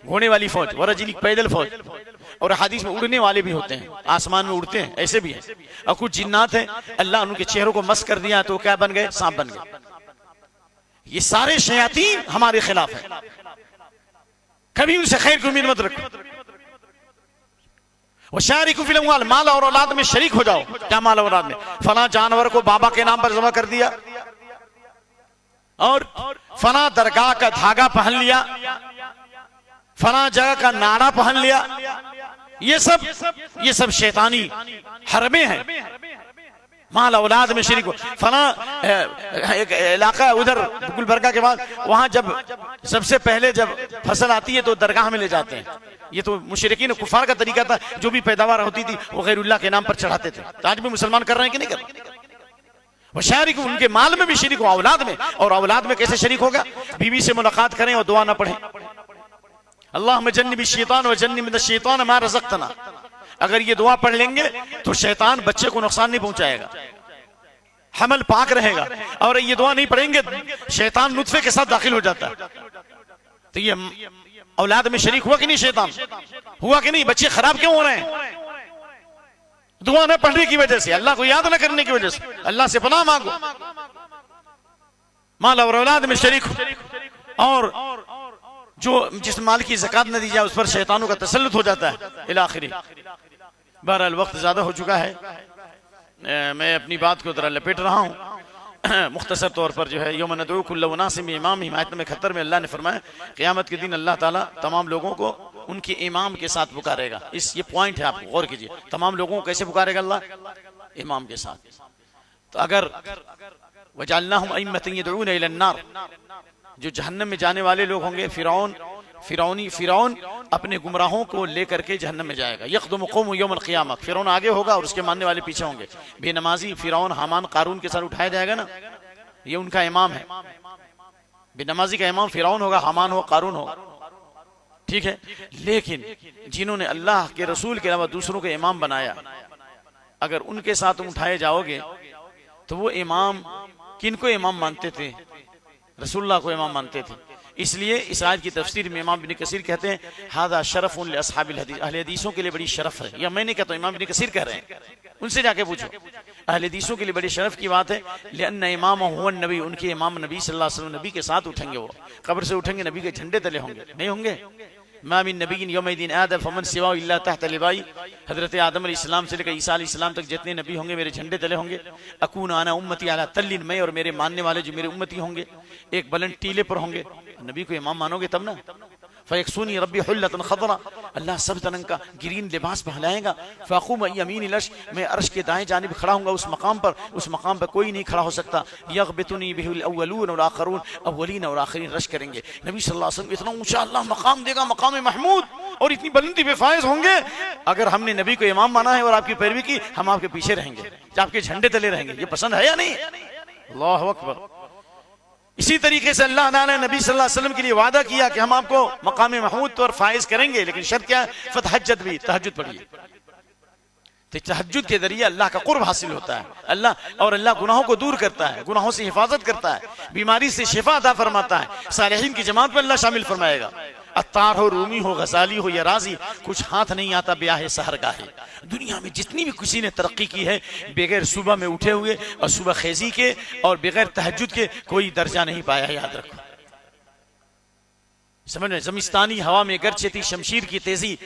घोड़े वाली फौज, वरजिली पैदल फौज, और हदीस में उड़ने वाले भी होते हैं, आसमान में उड़ते हैं, ऐसे भी है। और कुछ जिन्नात हैं, अल्लाह उनके चेहरों को मस कर दिया तो क्या बन गए? सांप बन गए। ये सारे शयातीन हमारे खिलाफ है, कभी उनसे खैर की उम्मीद मत रखो। वो शारिकु फिल अम्वाल, माल और औलाद में शरीक हो जाओ। क्या माल और औलाद में? फला जानवर को बाबा के नाम पर जमा कर दिया, और फला दरगाह का धागा पहन लिया, फला जगह का नाड़ा पहन लिया, ये सब शैतानी हरमे हैं। माल औलाद में शरीक हो। फला एक इलाका उधर गुलबर्गा के बाद, वहां जब सबसे पहले जब फसल आती है तो दरगाह में ले जाते हैं। ये तो मुशरिकीन कुफार का तरीका था, जो भी पैदावार होती थी वो गैरुल्लाह के नाम पर चढ़ाते थे। तो आज भी मुसलमान कर रहे हैं कि नहीं कर रहे? वो शरीक, उनके माल में भी शरीक हो, औलाद में। और औलाद में कैसे शरीक होगा? बीवी से मुलाकात करें और दुआ ना पढ़ें, अल्लाहुम्मा जन्निबी शैतान व जन्निब मिनश शैतान मा रज़क़तना। अगर ये दुआ पढ़ लेंगे तो शैतान बच्चे को नुकसान नहीं पहुंचाएगा, हमल पाक रहेगा। और ये दुआ नहीं पढ़ेंगे, शैतान नुत्फे के साथ दाखिल हो जाता है। तो ये औलाद में शरीक हुआ कि नहीं? शैतान हुआ कि नहीं? बच्चे खराब क्यों हो रहे हैं? दुआ न पढ़ने की वजह से, अल्लाह को याद न करने की वजह से। अल्लाह से पनाह मांगो। माल और औलाद में शरीक हो, और जो जिस माल की ज़कात न दी जाए उस पर शैतानों का तसल्लुत हो जाता है। इला आखिरी। बहरहाल वक्त ज्यादा हो चुका है, मैं अपनी बात को जरा लपेट रहा हूँ मुख्तसर तौर पर। जो है यौम नदउ कुल्ल उनासिम इमाम, हिमायत में 71 में अल्लाह ने फरमाया क़यामत के दिन अल्लाह ताला तमाम लोगों को उनके इमाम के साथ पुकारेगा। ये पॉइंट है, आप गौर कीजिए। तमाम लोगों को कैसे पुकारेगा अल्लाह? इमाम के साथ। तो अगर वजअलनाहुम अइम्मतन यदऊना इलन नार, जो जहन्नम में जाने वाले लोग होंगे, फिरौन अपने गुमराहों को लेकर के जहन्नम में जाएगा। यक़दुमु क़ौमुहु यौमल क़ियामह, फिरौन आगे होगा और उसके मानने वाले पीछे होंगे। बेनमाजी फिरौन, हामान, कारून के साथ उठाया जाएगा ना, ये उनका इमाम है। बेनमाजी का इमाम फिरौन होगा, हामान हो, कारून हो, ठीक है। लेकिन जिन्होंने अल्लाह के रसूल के अलावा दूसरों को इमाम बनाया, अगर उनके साथ तुम उठाए जाओगे तो वो इमाम किनको इमाम मानते थे? रसूलुल्लाह को इमाम मानते थे। इसलिए इस आयत की तफसीर में इमाम इब्न कसीर कहते हैं हादा शरफ़ुन लिअस्हाबिल हदीस, अहले हदीसों के लिए बड़ी शरफ है। या मैं नहीं कहता, इमाम इब्न कसीर कह रहे हैं, उनसे जाके पूछो। अहले हदीसों के लिए बड़ी शरफ की बात है। लिअन्न इमाम हुवा नबी, उनके इमाम नबी सल्लल्लाहु अलैहि वसल्लम, नबी के साथ उठेंगे। वो कब्र से उठेंगे, नबी के झंडे तले होंगे, नहीं होंगे? मामिन नबीन यौमइदिन आदम फमन सिवा इल्ला तहत लिबाई। हजरत आदम अलैहिस्सलाम से लेकर ईसा अलैहिस्सलाम तक जितने नबी होंगे मेरे झंडे तले होंगे। अकून आना उम्मती अला तल्लिन, मैं और मेरे मानने वाले जो मेरे उम्मती होंगे एक बुलंद टीले पर होंगे। नबी को इमाम मानोगे तब ना। फ़यक्सूनी रब्बी हुल्लतन खदरा, अल्लाह सब रंग का ग्रीन लिबास पहनाएगा। फ़ाक़ूम यमीन अर्श, मैं अर्श के दाएं जानिब खड़ा हूँगा उस मकाम पर, उस मकाम पर कोई नहीं खड़ा हो सकता। यग़बितुनी बिहिल अव्वलून वल आख़िरून, अव्वलीन और आख़िरीन रश करेंगे। नबी सल्लल्लाहु अलैहि वसल्लम इतना ऊंचा अल्लाह मकाम देगा, मकाम महमूद, और इतनी बुलंदी पे फायज होंगे। अगर हमने नबी को इमाम माना है और आपकी पैरवी की, हम आपके पीछे रहेंगे, आपके झंडे तले रहेंगे। ये पसंद है या नहीं? अल्लाहु अकबर। इसी तरीके से अल्लाह ताला ने नबी सल्लल्लाहु अलैहि वसल्लम के लिए वादा किया कि हम आपको मकाम महमूद पर फाइज करेंगे, लेकिन शर्त क्या है? फतहज्जद भी, तहज्जुद पढ़िए। तो तहज्जुद के जरिए अल्लाह का कुर्ब हासिल होता है। अल्लाह गुनाहों को दूर करता है, गुनाहों से हिफाजत करता है, बीमारी से शिफा अता फरमाता है। सालिहीन की जमात में अल्लाह शामिल फरमाएगा। अत्तार हो, रूमी हो, गजाली हो या राजी, कुछ हाथ नहीं आता ब्याह सहरगाहे। दुनिया में जितनी भी किसी ने तरक्की की है, बगैर सुबह में उठे हुए और सुबह खेजी के और बगैर तहज्जुद के कोई दर्जा नहीं पाया। याद रखो, समझ में। जमिस्तानी हवा में गरचे थी शमशीर की तेजी,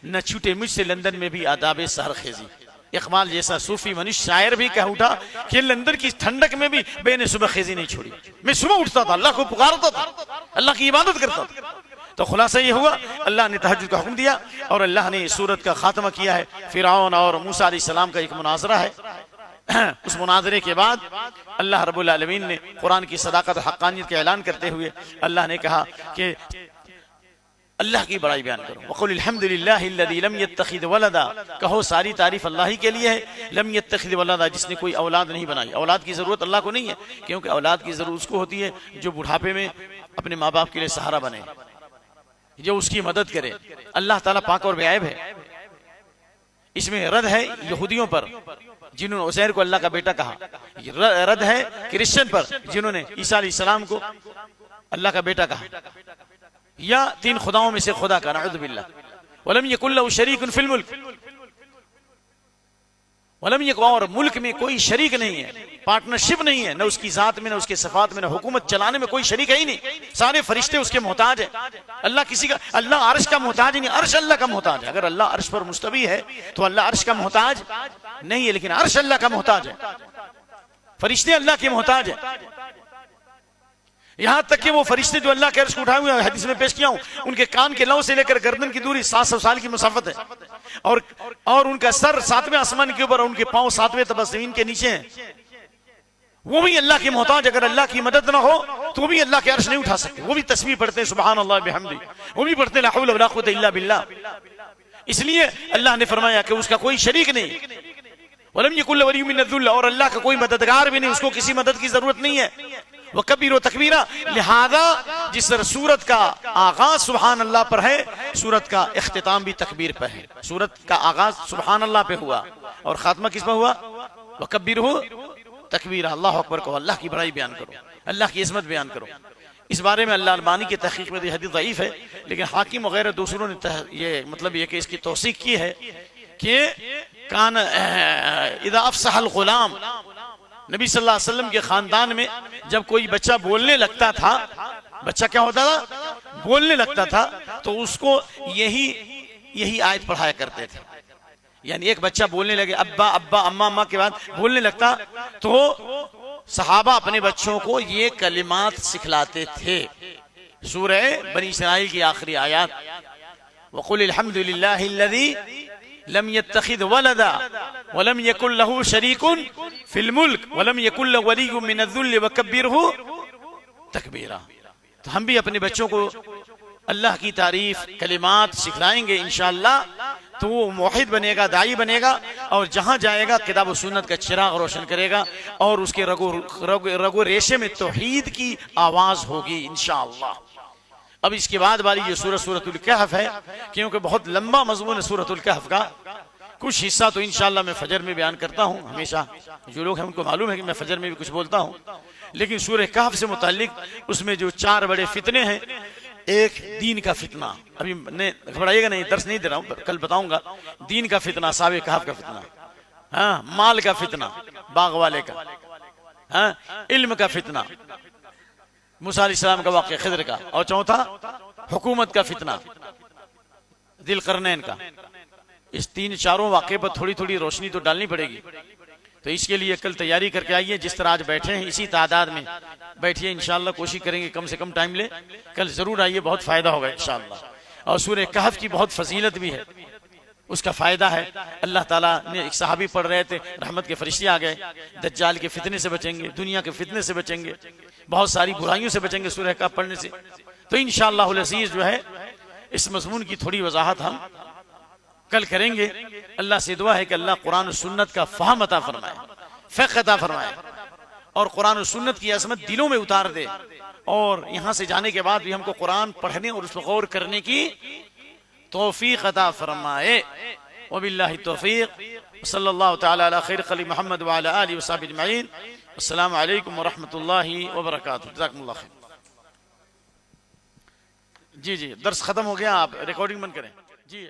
न छूटे मुझसे लंदन में भी आदाबे सहर खेजी। इकबाल जैसा सूफी मनुष्य शायर भी कह उठा कि लंदन की ठंडक में भी मैंने सुबह खेजी नहीं छोड़ी। मैं सुबह उठता था, अल्लाह को पुकारता था, अल्लाह की इबादत करता था। तो खुलासा ये हुआ, अल्लाह ने तहज्जुद का हुक्म दिया और अल्लाह ने सूरत का खात्मा किया है। फिरौन और मूसा अलैहिस्सलाम का एक मुनाजरा है। उस मुनाजरे के बाद अल्लाह रब्बुल आलमीन ने कुरान की सदाकत और हक्कानियत का ऐलान करते हुए अल्लाह ने कहा कि अल्लाह की बड़ाई बयान करो। वक़ुल अल्हम्दुलिल्लाहिल्लज़ी लम यत्तखिज़ वलदा, कहो सारी तारीफ अल्लाह ही के लिए है। लम यत्तखिज़ वलदा, जिसने कोई औलाद नहीं बनाई। औलाद की जरूरत अल्लाह को नहीं है, क्योंकि औलाद की जरूरत उसको होती है जो बुढ़ापे में अपने माँ बाप के लिए सहारा बने, जो उसकी मदद करे। अल्लाह ताला पाक और बेअयब है। इसमें रद है यहूदियों पर जिन्होंने उज़ैर को अल्लाह का बेटा कहा, रद है क्रिश्चियन पर जिन्होंने ईसा अलैहिस्सलाम को अल्लाह का बेटा कहा, या तीन खुदाओं में से खुदा का, नऊज़ु बिल्लाह। वलम यकुल लहु शरीकुन फिल मुल्क, वलम यकुन, और मुल्क में कोई शरीक नहीं है, पार्टनरशिप नहीं है, न उसकी जात में, न उसके सिफात में, न हुकूमत चलाने में कोई शरीक है ही नहीं। सारे फरिश्ते उसके मोहताज है। अल्लाह किसी का, अल्लाह अर्श का मोहताज नहीं, अर्श अल्लाह का मोहताज है। अगर अल्लाह अर्श पर मुस्तवी है तो अल्लाह अर्श का मोहताज नहीं है, लेकिन अर्श अल्लाह का मोहताज है, फरिश्ते अल्लाह के मोहताज है। यहां तक कि वो फरिश्ते जो अल्लाह के अर्श को उठाए हुए हैं, हदीस में पेश किया हूं, उनके कान के लौ से लेकर गर्दन की दूरी 700 साल की मुसाफत है, और उनका सर 7वें आसमान के ऊपर और उनके पांव 7वें तबा ज़मीन के नीचे हैं। वो भी अल्लाह के मोहताज। अगर अल्लाह की मदद ना हो तो भी अल्लाह के अर्श नहीं उठा सकते। वो भी तस्बीह पढ़ते हैं सुभान अल्लाह बिहम्दी, वो भी पढ़ते हैं ला हौला वला कुव्वता इल्ला बिल्लाह। इसलिए अल्लाह ने फरमाया कि उसका कोई शरीक नहीं। वलम यकुल लहु वलिय्युम मिनज़ ज़ुल्ल, और अल्लाह का कोई मददगार भी नहीं, उसको किसी मदद की जरूरत नहीं है। वकब्बिरहु तकबीरा, लिहाजा जिस तरह सूरत का आगाज सुभान अल्लाह पर है, सूरत का इख्तिताम भी तकबीर पर है। सूरत का आगाज सुभान अल्लाह पे हुआ और खात्मा किस पर हुआ? वकब्बिरहु तकबीरा, अल्लाह अकबर कहो, अल्लाह की बड़ाई बयान करो, अल्लाह की इज़्ज़त बयान करो। इस बारे में अल्लाह अलबानी की तहकीक में हदीस ज़ईफ है, लेकिन हाकिम वगैरह दूसरों ने ये मतलब ये कि इसकी तौसीक की है कि कान इज़ा अफ़सहल गुलाम, नबी सल्लल्लाहु अलैहि वसल्लम के खानदान में जब कोई बच्चा बोलने लगता था, बच्चा क्या होता था? बोलने लगता था, तो उसको यही आयत पढ़ाया करते थे। यानी एक बच्चा बोलने लगे अब्बा अब्बा अम्मा अम्मा के बाद बोलने लगता, तो सहाबा अपने बच्चों को ये कलिमात सिखलाते थे। सूरह बनी इस्राइल की आखिरी आयत, वक़ुल अल्हम्दुलिल्लाहिल्लज़ी लम यत्तखिज़ वलदा वलम यकुल लहु शरीकुन फिल मुल्क वलम यकुल लहु वलिय्युम मिनज़ ज़ुल्ल वकब्बिरहु तकबीरा। तो हम भी अपने बच्चों को अल्लाह की तारीफ कलिमात सिखलाएंगे इंशाअल्लाह, तो वो मुवहिद बनेगा, दाई बनेगा, और जहां जाएगा किताब व सुन्नत का चिराग रोशन करेगा, और उसके रगो रेशे में तौहीद की आवाज होगी इंशाअल्लाह। अब इसके बाद वाली ये सूरतुल कहफ है, क्योंकि बहुत लंबा मज़मून है सूरतुल कहफ का। कुछ हिस्सा तो इंशाअल्लाह मैं फजर में बयान करता हूँ, हमेशा जो लोग हैं उनको मालूम है कि मैं फजर में भी कुछ बोलता हूँ। लेकिन सूरह कहफ से मुताल्लिक उसमें जो 4 बड़े फितने हैं, एक दीन का फितना, अभी घबराइएगा नहीं, दर्स नहीं दे रहा हूँ, कल बताऊंगा। दीन का फितना, सावे कहफ का फितना, हाँ, माल का फितना बाग वाले का, हाँ, इल्म का फितना मूसा अलैहिस्सलाम का वाक़या खिद्र का, और चौथा हुकूमत का फितना, दिल करनैन का। इस 3-4 वाक़े पर थोड़ी थोड़ी रोशनी तो डालनी पड़ेगी। तो इसके लिए कल तैयारी करके आइए, जिस तरह आज बैठे हैं इसी तादाद में बैठिए, इंशाअल्लाह कोशिश करेंगे कम से कम टाइम ले। कल जरूर आइए, बहुत फायदा होगा इंशाअल्लाह। और सूरह कहफ की बहुत फजीलत भी है, उसका फायदा है। अल्लाह ताला ने, एक सहाबी पढ़ रहे थे, रहमत के फरिश्ते आ गए, दज्जाल के फितने से बचेंगे, दुनिया के फितने से बचेंगे, बहुत सारी बुराइयों से बचेंगे सूरह कहफ पढ़ने से। तो इंशाअल्लाह अज़ीज़ जो है इस मज़मून की थोड़ी वजाहत हम कल करेंगे। अल्लाह से दुआ है कि अल्लाह कुरान और सुन्नत का फ़हम अता फरमाए, फ़िक़्ह अता फरमाए, और कुरान और सुन्नत की अज़मत दिलों में उतार दे। और यहाँ से जाने के बाद भी हमको कुरान पढ़ने और उस पर गौर करने की तौफीक अता फरमाए। वबिल्लाहि तौफीक। सल्लल्लाहु तआला अला खैर खलील मुहम्मद व अला आलिहि व सहबिहि अजमईन। अस्सलामु अलैकुम व रहमतुल्लाहि व बरकातुहू। जज़ाकुमुल्लाह खैर। जी, दर्स खत्म हो गया, आप रिकॉर्डिंग बंद करें। जी।